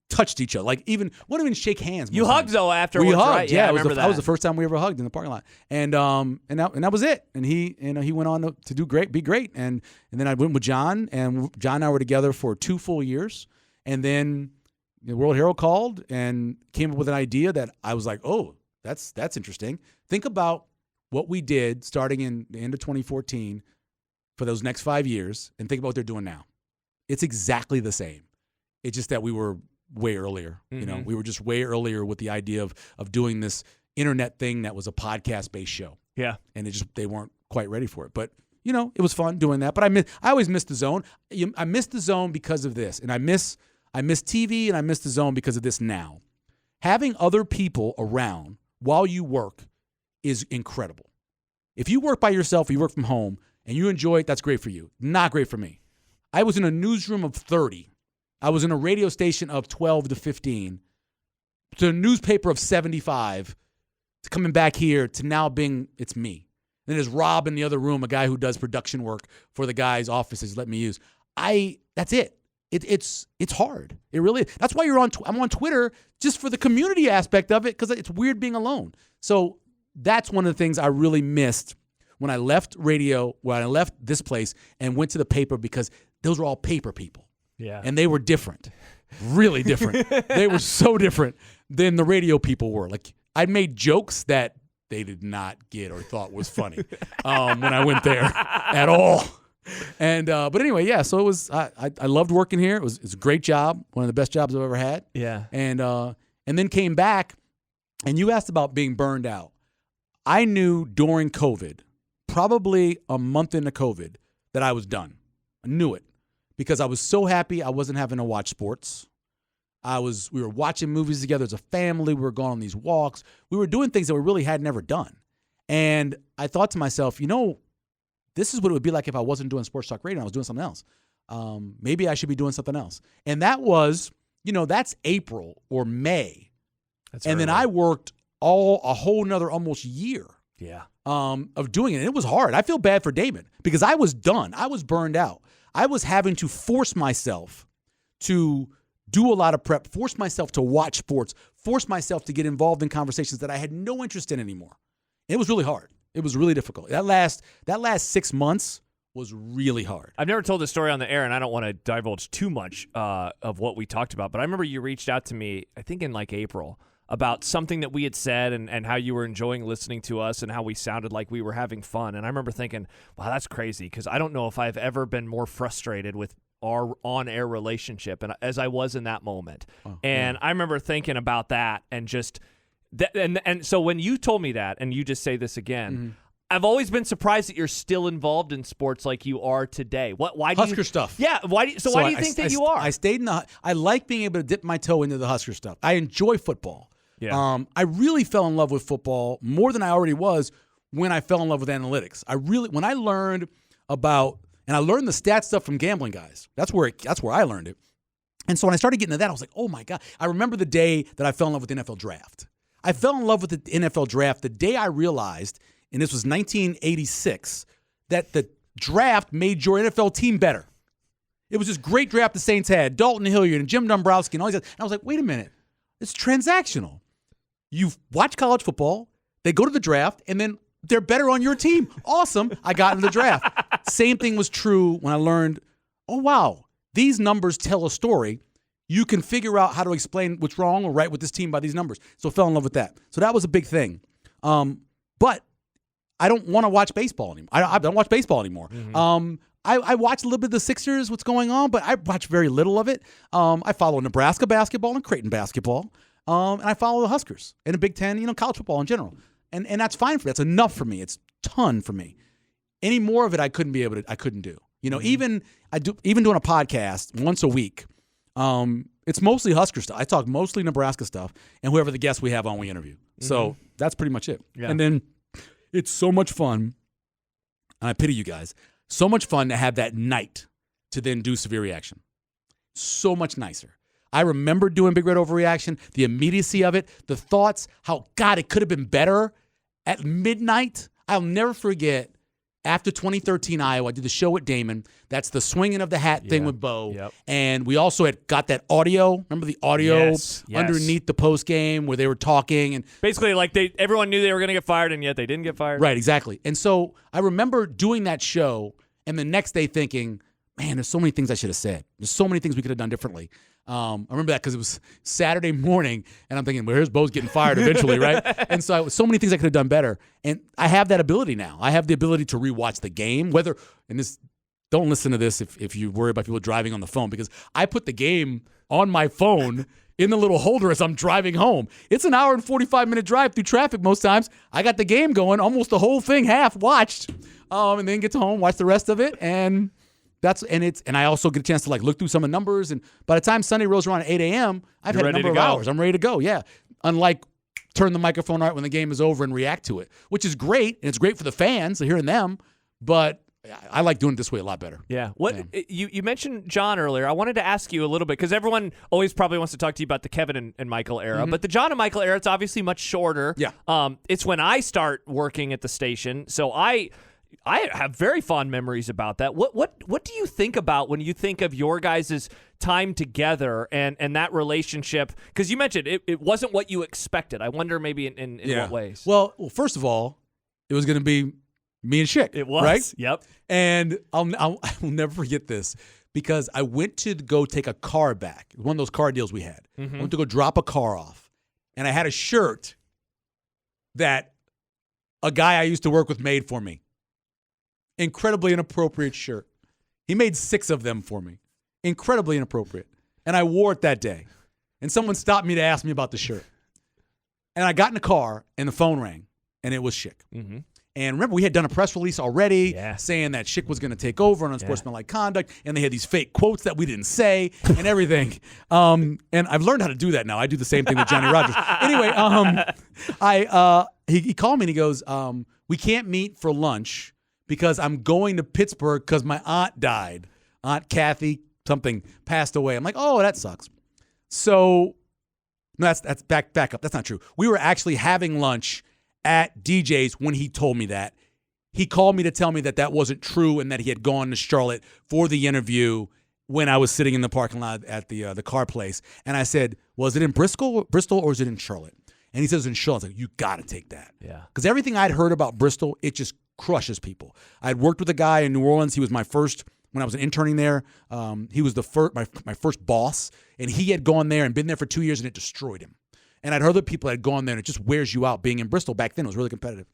Speaker 2: touched each other. Wouldn't even shake hands.
Speaker 1: You hugged though afterwards,
Speaker 2: we hugged,
Speaker 1: right? Yeah, I remember
Speaker 2: that was the first time we ever hugged in the parking lot. And that was it. And he went on to do great, be great. And then I went with John, and John and I were together for 2 full years. And then the World Herald called and came up with an idea that I was like, oh, that's interesting. Think about what we did starting in the end of 2014 for those next 5 years, and think about what they're doing now. It's exactly the same. It's just that we were way earlier.
Speaker 1: Mm-hmm.
Speaker 2: We were just way earlier with the idea of doing this internet thing that was a podcast-based show.
Speaker 1: Yeah.
Speaker 2: And they weren't quite ready for it. But, it was fun doing that. But I always miss the zone. I miss the zone because of this. And I miss TV, and I miss the zone because of this now. Having other people around while you work is incredible. If you work by yourself or you work from home and you enjoy it, that's great for you. Not great for me. I was in a newsroom of 30. I was in a radio station of 12 to 15, to a newspaper of 75, to coming back here to now being, it's me. Then there's Rob in the other room, a guy who does production work for the guy's offices, let me use. That's it. It's hard. It really is. That's why I'm on Twitter just for the community aspect of it, because it's weird being alone. So that's one of the things I really missed when I left radio, when I left this place and went to the paper, because those were all paper people.
Speaker 1: Yeah.
Speaker 2: And they were different, really different. They were so different than the radio people were. I made jokes that they did not get or thought was funny when I went there at all. And but anyway, yeah. So it was. I loved working here. It's a great job, one of the best jobs I've ever had.
Speaker 1: Yeah.
Speaker 2: And then came back, and you asked about being burned out. I knew during COVID, probably a month into COVID, that I was done. I knew it because I was so happy I wasn't having to watch sports. We were watching movies together as a family. We were going on these walks. We were doing things that we really had never done. And I thought to myself, this is what it would be like if I wasn't doing sports talk radio and I was doing something else. Maybe I should be doing something else. And that was, that's April or May.
Speaker 1: That's
Speaker 2: and
Speaker 1: early.
Speaker 2: then I worked a whole nother almost year.
Speaker 1: Yeah.
Speaker 2: Of doing it. And it was hard. I feel bad for Damon because I was done. I was burned out. I was having to force myself to do a lot of prep, force myself to watch sports, force myself to get involved in conversations that I had no interest in anymore. It was really hard. It was really difficult. That last 6 months was really hard.
Speaker 1: I've never told this story on the air, and I don't want to divulge too much of what we talked about, but I remember you reached out to me, I think in April, about something that we had said and how you were enjoying listening to us and how we sounded like we were having fun. And I remember thinking, wow, that's crazy, because I don't know if I've ever been more frustrated with our on-air relationship as I was in that moment. I remember thinking about that and just and so when you told me that, and you just say this again,
Speaker 2: Mm-hmm.
Speaker 1: I've always been surprised that you're still involved in sports like you are today. Why do
Speaker 2: Husker stuff.
Speaker 1: Yeah. Why do you think that you are?
Speaker 2: I stayed I like being able to dip my toe into the Husker stuff. I enjoy football.
Speaker 1: Yeah.
Speaker 2: I really fell in love with football more than I already was when I fell in love with analytics. When I learned about, and I learned the stat stuff from gambling guys. That's where I learned it. And so when I started getting into that, I was like, oh my God. I remember the day that I fell in love with the NFL draft. I fell in love with the NFL draft the day I realized, and this was 1986, that the draft made your NFL team better. It was this great draft the Saints had, Dalton Hilliard and Jim Dombrowski and all these guys. And I was like, wait a minute. It's transactional. You watch college football, they go to the draft, and then they're better on your team. Awesome. I got into the draft. Same thing was true when I learned, oh, wow, these numbers tell a story. You can figure out how to explain what's wrong or right with this team by these numbers. So I fell in love with that. So that was a big thing. But I don't want to watch baseball anymore. I don't watch baseball anymore. Mm-hmm. I watch a little bit of the Sixers, what's going on, but I watch very little of it. I follow Nebraska basketball and Creighton basketball. And I follow the Huskers and the Big Ten, college football in general. And that's fine for me. That's enough for me. It's a ton for me. Any more of it I couldn't do. Mm-hmm. even doing a podcast once a week. It's mostly Husker stuff. I talk mostly Nebraska stuff, and whoever the guest we have on, we interview. Mm-hmm. So that's pretty much it. Yeah. And then it's so much fun, and I pity you guys, so much fun to have that night to then do Severe Reaction. So much nicer. I remember doing Big Red Overreaction, the immediacy of it, the thoughts, how, God, it could have been better at midnight. I'll never forget, after 2013 Iowa, I did the show with Damon. That's the swinging of the hat thing with Bo.
Speaker 1: Yep.
Speaker 2: And we also had got that audio. Remember the audio underneath the post game where they were talking? And
Speaker 1: basically, like everyone knew they were going to get fired, and yet they didn't get fired.
Speaker 2: Right, exactly. And so I remember doing that show and the next day thinking, man, there's so many things I should have said. There's so many things we could have done differently. I remember that because it was Saturday morning, and I'm thinking, well, here's Bo's getting fired eventually, right? And so so many things I could have done better. And I have that ability now. I have the ability to rewatch the game, don't listen to this if you worry about people driving on the phone, because I put the game on my phone in the little holder as I'm driving home. It's an hour and 45-minute drive through traffic most times. I got the game going, almost the whole thing half watched, and then get to home, watch the rest of it, and I also get a chance to look through some of the numbers, and by the time Sunday rolls around at 8 a.m., I've had a number of hours. I'm ready to go, yeah. Unlike turn the microphone right when the game is over and react to it, which is great, and it's great for the fans, hearing them, but I like doing it this way a lot better.
Speaker 1: Yeah. You mentioned John earlier. I wanted to ask you a little bit, because everyone always probably wants to talk to you about the Kevin and Michael era, but the John and Michael era, it's obviously much shorter.
Speaker 2: Yeah.
Speaker 1: It's when I start working at the station, so I have very fond memories about that. What do you think about when you think of your guys' time together and that relationship? Because you mentioned it wasn't what you expected. I wonder maybe in what ways.
Speaker 2: Well, first of all, it was going to be me and Schick.
Speaker 1: It was,
Speaker 2: right?
Speaker 1: Yep.
Speaker 2: And I will never forget this, because I went to go take a car back. It was one of those car deals we had. I went to go drop a car off, and I had a shirt that a guy I used to work with made for me. Incredibly inappropriate shirt. He made 6 of them for me. Incredibly inappropriate. And I wore it that day. And someone stopped me to ask me about the shirt. And I got in the car, and the phone rang, and it was Schick. Mm-hmm. And remember, we had done a press release already saying that Schick was going to take over on unsportsmanlike conduct, and they had these fake quotes that we didn't say and everything. And I've learned how to do that now. I do the same thing with Johnny Rogers. Anyway, he called me, and he goes, we can't meet for lunch because I'm going to Pittsburgh because my aunt died. Aunt Kathy, something, passed away. I'm like, oh, that sucks. So that's back up. That's not true. We were actually having lunch at DJ's when he told me that. He called me to tell me that that wasn't true and that he had gone to Charlotte for the interview when I was sitting in the parking lot at the car place. And I said, was it in Bristol, or is it in Charlotte? And he says in Charlotte. I was like, you got to take that.
Speaker 1: Yeah.
Speaker 2: Because everything I'd heard about Bristol, it just crushes people. I'd worked with a guy in New Orleans. He was my first, when I was interning there, he was my first boss. And he had gone there and been there for 2 years, and it destroyed him. And I'd heard that people had gone there, and it just wears you out being in Bristol. Back then, it was really competitive.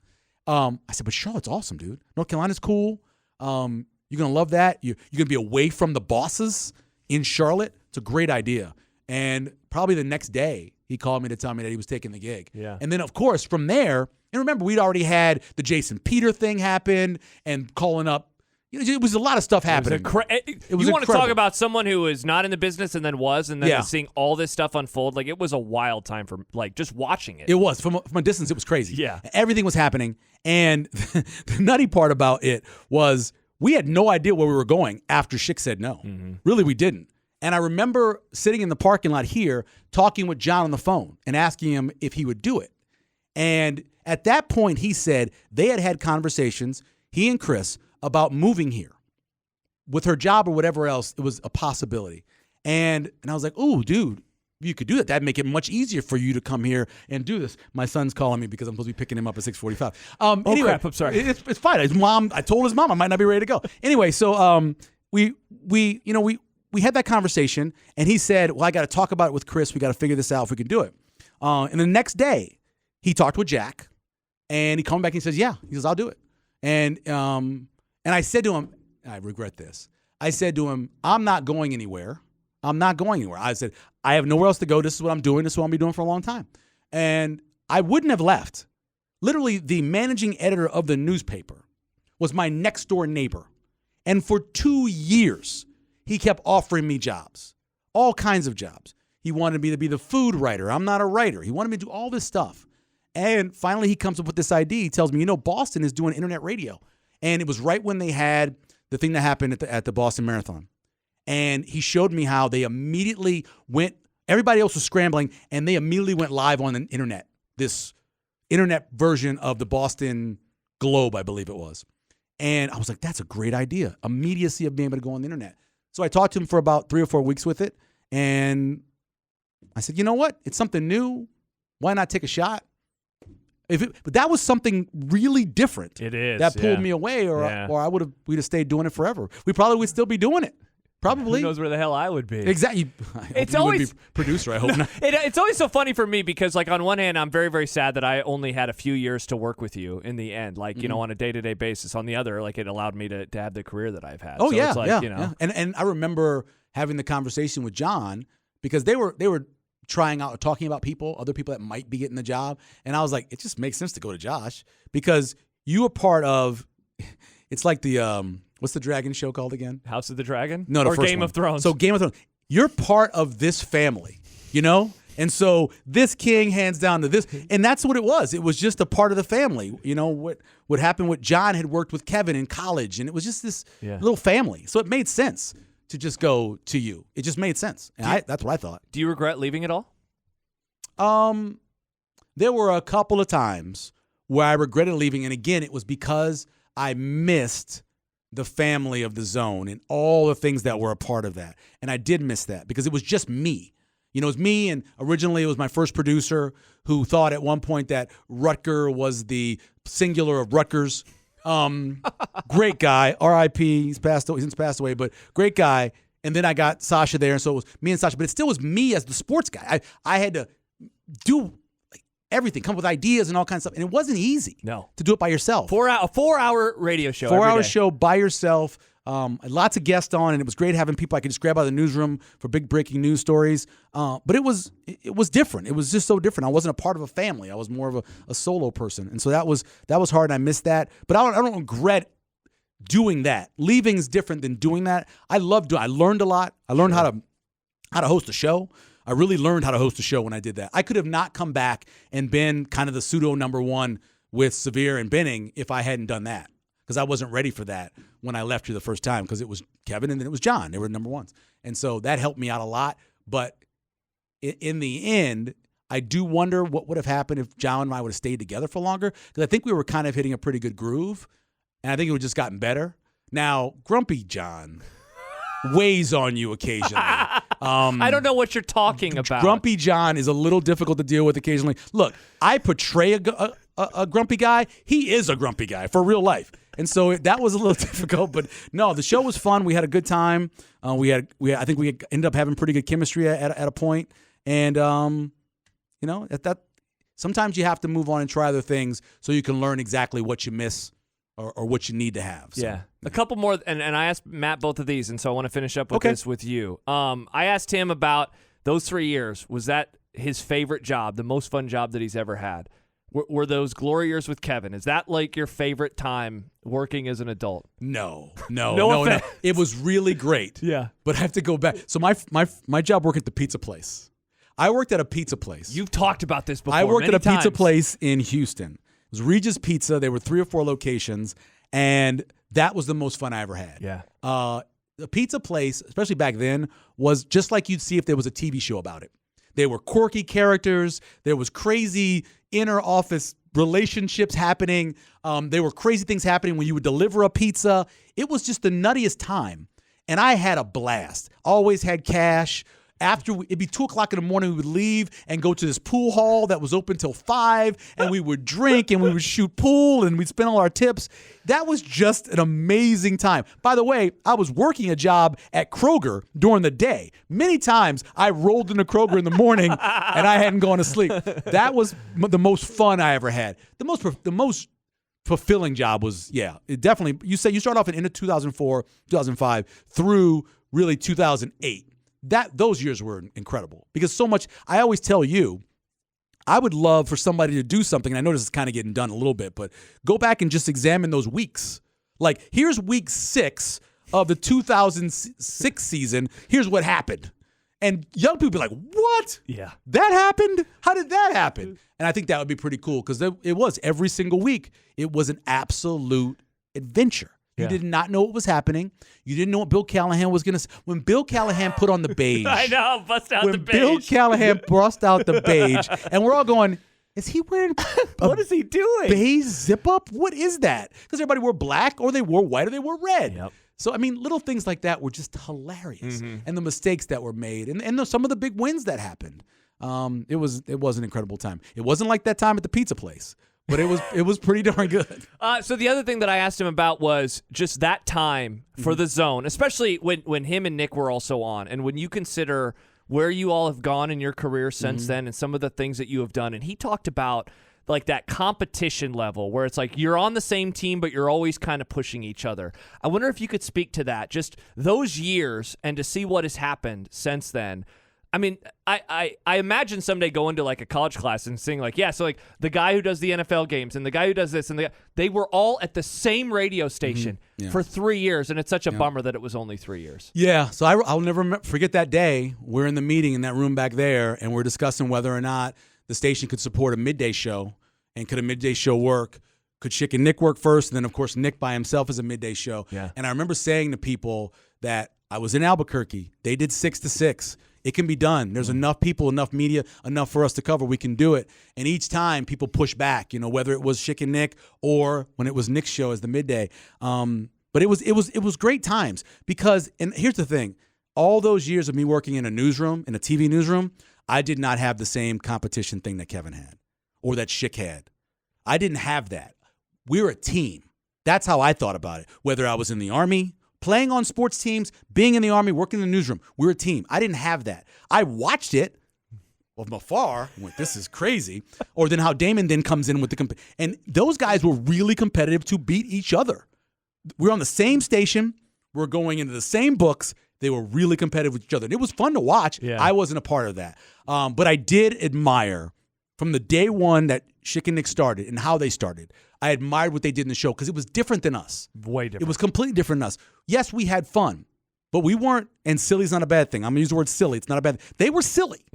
Speaker 2: I said, but Charlotte's awesome, dude. North Carolina's cool. You're going to love that. You're going to be away from the bosses in Charlotte. It's a great idea. And probably the next day, he called me to tell me that he was taking the gig.
Speaker 1: Yeah.
Speaker 2: And then, of course, from there, and remember, we'd already had the Jason Peter thing happen and calling up. It was a lot of stuff happening.
Speaker 1: You want to talk about someone who is not in the business and then was, and then seeing all this stuff unfold. Like, it was a wild time for just watching it.
Speaker 2: It was. From a distance, it was crazy.
Speaker 1: Yeah.
Speaker 2: Everything was happening. And the nutty part about it was we had no idea where we were going after Schick said no. Mm-hmm. Really, we didn't. And I remember sitting in the parking lot here talking with John on the phone and asking him if he would do it. And at that point, he said they had conversations, he and Chris, about moving here. With her job or whatever else, it was a possibility. And I was like, ooh, dude, you could do that. That'd make it much easier for you to come here and do this. My son's calling me because I'm supposed to be picking him up at 6:45. Anyway,
Speaker 1: crap, I'm sorry.
Speaker 2: It's fine. His mom, I told his mom I might not be ready to go. Anyway, so we had that conversation, and he said, well, I got to talk about it with Chris. We got to figure this out if we can do it. And the next day, he talked with Jack, and he called me back and he says, yeah. He says, I'll do it. And I said to him, I regret this. I said to him, I'm not going anywhere. I said, I have nowhere else to go. This is what I'm doing. This is what I'll be doing for a long time. And I wouldn't have left. Literally, the managing editor of the newspaper was my next door neighbor. And for 2 years, he kept offering me jobs, all kinds of jobs. He wanted me to be the food writer. I'm not a writer. He wanted me to do all this stuff. And finally, he comes up with this idea. He tells me, Boston is doing internet radio. And it was right when they had the thing that happened at the Boston Marathon. And he showed me how they immediately went Everybody else was scrambling, and they immediately went live on the internet, this internet version of the Boston Globe, I believe it was. And I was like, that's a great idea. Immediacy of being able to go on the internet. So I talked to him for about 3 or 4 weeks with it, and I said, you know what? It's something new. Why not take a shot? But that was something really different.
Speaker 1: It is.
Speaker 2: That pulled me away, or we'd have stayed doing it forever. We probably would still be doing it. Probably.
Speaker 1: Who knows where the hell I would be?
Speaker 2: Exactly.
Speaker 1: It's always
Speaker 2: would be producer. I hope not.
Speaker 1: It's always so funny for me because, like, on one hand, I'm very, very sad that I only had a few years to work with you in the end, like, you know, on a day-to-day basis. On the other, like, it allowed me to have the career that I've had.
Speaker 2: Oh,
Speaker 1: so
Speaker 2: yeah,
Speaker 1: it's like, you know.
Speaker 2: yeah. And I remember having the conversation with John because they were trying out, talking about other people that might be getting the job, and I was like, it just makes sense to go to Josh because you were part of. It's like the what's the dragon show called again?
Speaker 1: House of the Dragon?
Speaker 2: No,
Speaker 1: or
Speaker 2: first
Speaker 1: Game
Speaker 2: one.
Speaker 1: of Thrones.
Speaker 2: So Game of Thrones. You're part of this family, you know? And so this king hands down to this. And that's what it was. It was just a part of the family. You know, what happened with John had worked with Kevin in college, and it was just this little family. So it made sense to just go to you. It just made sense. And that's what I thought.
Speaker 1: Do you regret leaving it all?
Speaker 2: There were a couple of times where I regretted leaving. And again, it was because I missed the family of the Zone and all the things that were a part of that. And I did miss that because it was just me. You know, it was me, and originally it was my first producer who thought at one point that Rutger was the singular of Rutgers. Great guy, R.I.P. He's since passed away, but great guy. And then I got Sasha there, and so it was me and Sasha. But it still was me as the sports guy. I had to do everything, come up with ideas and all kinds of stuff. And it wasn't easy to do it by yourself.
Speaker 1: A 4-hour radio show.
Speaker 2: 4-hour show by yourself. Lots of guests on, and it was great having people I could just grab out of the newsroom for big breaking news stories. But it was different. It was just so different. I wasn't a part of a family. I was more of a solo person. And so that was hard, and I missed that. But I don't regret doing that. Leaving's different than doing that. I learned a lot. I learned how to host a show. I really learned how to host a show when I did that. I could have not come back and been kind of the pseudo number one with Severe and Benning if I hadn't done that, because I wasn't ready for that when I left you the first time, because it was Kevin and then it was John. They were number ones. And so that helped me out a lot. But in the end, I do wonder what would have happened if John and I would have stayed together for longer, because I think we were kind of hitting a pretty good groove, and I think it would have just gotten better. Now, Grumpy John weighs on you occasionally.
Speaker 1: I don't know what you're talking about.
Speaker 2: Grumpy John is a little difficult to deal with occasionally. Look, I portray a grumpy guy. He is a grumpy guy for real life. And so that was a little difficult, but no, the show was fun. We had a good time. I think we ended up having pretty good chemistry at a point. And you know, that sometimes you have to move on and try other things so you can learn exactly what you miss or what you need to have. So,
Speaker 1: yeah. A couple more, and I asked Matt both of these, and so I want to finish up with this with you. I asked him about those 3 years. Was that his favorite job, the most fun job that he's ever had? Were those glory years with Kevin? Is that like your favorite time working as an adult?
Speaker 2: No.
Speaker 1: It
Speaker 2: was really great.
Speaker 1: Yeah.
Speaker 2: But I have to go back. So my job worked at the pizza place. I worked at a pizza place.
Speaker 1: You've talked about this before.
Speaker 2: I worked at a
Speaker 1: times.
Speaker 2: pizza place in Houston. It was Regis Pizza. There were 3 or 4 locations, and that was the most fun I ever had.
Speaker 1: Yeah.
Speaker 2: The pizza place, especially back then, was just like you'd see if there was a TV show about it. There were quirky characters. There was crazy inner office relationships happening. There were crazy things happening when you would deliver a pizza. It was just the nuttiest time. And I had a blast. Always had cash. It'd be 2 o'clock in the morning, we would leave and go to this pool hall that was open till 5, and we would drink and we would shoot pool and we'd spend all our tips. That was just an amazing time. By the way, I was working a job at Kroger during the day. Many times I rolled into Kroger in the morning and I hadn't gone to sleep. That was the most fun I ever had. The most fulfilling job was, it definitely, you say you start off in 2004, 2005 through really 2008. Those years were incredible because so much. I always tell you, I would love for somebody to do something, and I know this is kind of getting done a little bit, but go back and just examine those weeks. Like, here's week 6 of the 2006 season. Here's what happened. And young people be like, what?
Speaker 1: Yeah.
Speaker 2: That happened? How did that happen? And I think that would be pretty cool because it was every single week. It was an absolute adventure. You did not know what was happening. You didn't know what Bill Callahan was going to say. When Bill Callahan put on the beige.
Speaker 1: I know, bust out the beige.
Speaker 2: When Bill Callahan bust out the beige, and we're all going, is he wearing
Speaker 1: what is he doing?
Speaker 2: Beige zip-up? What is that? Because everybody wore black, or they wore white, or they wore red.
Speaker 1: Yep.
Speaker 2: So, I mean, little things like that were just hilarious. And the mistakes that were made, and some of the big wins that happened. It was an incredible time. It wasn't like that time at the pizza place, but it was pretty darn good.
Speaker 1: So the other thing that I asked him about was just that time for the Zone, especially when him and Nick were also on, and when you consider where you all have gone in your career since then and some of the things that you have done. And he talked about like that competition level where it's like you're on the same team, but you're always kind of pushing each other. I wonder if you could speak to that, just those years and to see what has happened since then. I mean, I imagine someday going to like a college class and seeing like, so like the guy who does the NFL games and the guy who does this and they were all at the same radio station for 3 years, and it's such a bummer that it was only 3 years.
Speaker 2: Yeah, so I'll never forget that day. We're in the meeting in that room back there, and we're discussing whether or not the station could support a midday show, and could a midday show work? Could Schick and Nick work first? And then, of course, Nick by himself is a midday show.
Speaker 1: Yeah.
Speaker 2: And I remember saying to people that I was in Albuquerque. They did 6 to 6. It can be done. There's enough people, enough media, enough for us to cover. We can do it. And each time people push back, whether it was Schick and Nick or when it was Nick's show as the midday. But it was great times because, and here's the thing, all those years of me working in a newsroom, in a TV newsroom, I did not have the same competition thing that Kevin had or that Schick had. I didn't have that. We're a team. That's how I thought about it. Whether I was in the Army, playing on sports teams, being in the Army, working in the newsroom, we're a team. I didn't have that. I watched it from afar. Went, this is crazy. Or then how Damon then comes in with the and those guys were really competitive to beat each other. We're on the same station. We're going into the same books. They were really competitive with each other. And it was fun to watch. Yeah. I wasn't a part of that. But I did admire from the day one that Schick and Nick started and how they started. I admired what they did in the show because it was different than us.
Speaker 1: Way different.
Speaker 2: It was completely different than us. Yes, we had fun, but we weren't, and silly's not a bad thing. I'm going to use the word silly. It's not a bad thing. They were silly.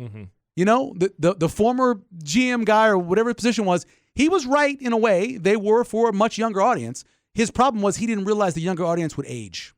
Speaker 2: The former GM guy or whatever his position was, he was right in a way. They were for a much younger audience. His problem was he didn't realize the younger audience would age.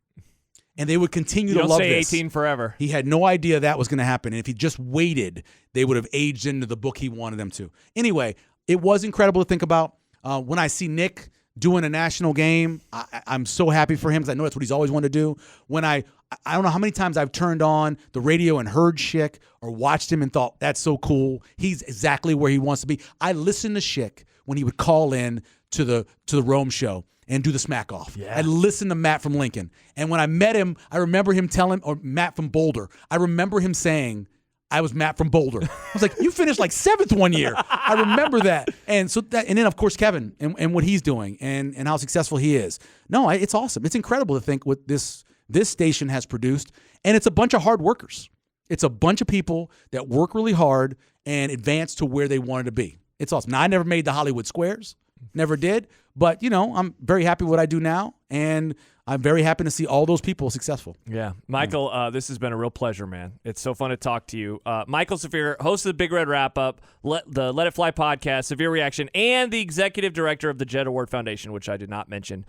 Speaker 2: And they would continue to love this.
Speaker 1: You don't say 18 forever.
Speaker 2: He had no idea that was going to happen. And if he just waited, they would have aged into the book he wanted them to. Anyway, it was incredible to think about. When I see Nick doing a national game, I'm so happy for him because I know that's what he's always wanted to do. When I don't know how many times I've turned on the radio and heard Schick or watched him and thought, that's so cool. He's exactly where he wants to be. I listened to Schick when he would call in to the Rome show and do the smack off. Yeah. I listened to Matt from Lincoln. And when I met him, I remember him or Matt from Boulder, I remember him saying, I was Matt from Boulder. I was like, you finished like 7th one year. I remember that. And so that, and then of course Kevin and what he's doing and how successful he is. No, it's awesome. It's incredible to think what this station has produced. And it's a bunch of hard workers. It's a bunch of people that work really hard and advance to where they wanted to be. It's awesome. Now, I never made the Hollywood Squares. Never did. But, I'm very happy with what I do now. And I'm very happy to see all those people successful.
Speaker 1: Yeah. Michael, this has been a real pleasure, man. It's so fun to talk to you. Michael Severe, host of the Big Red Wrap-Up, the Let It Fly podcast, Severe Reaction, and the executive director of the Jet Award Foundation, which I did not mention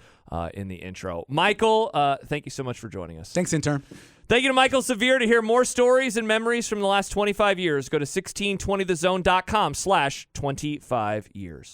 Speaker 1: in the intro. Michael, thank you so much for joining us.
Speaker 2: Thanks, intern.
Speaker 1: Thank you to Michael Severe. To hear more stories and memories from the last 25 years, go to 1620thezone.com/25 years.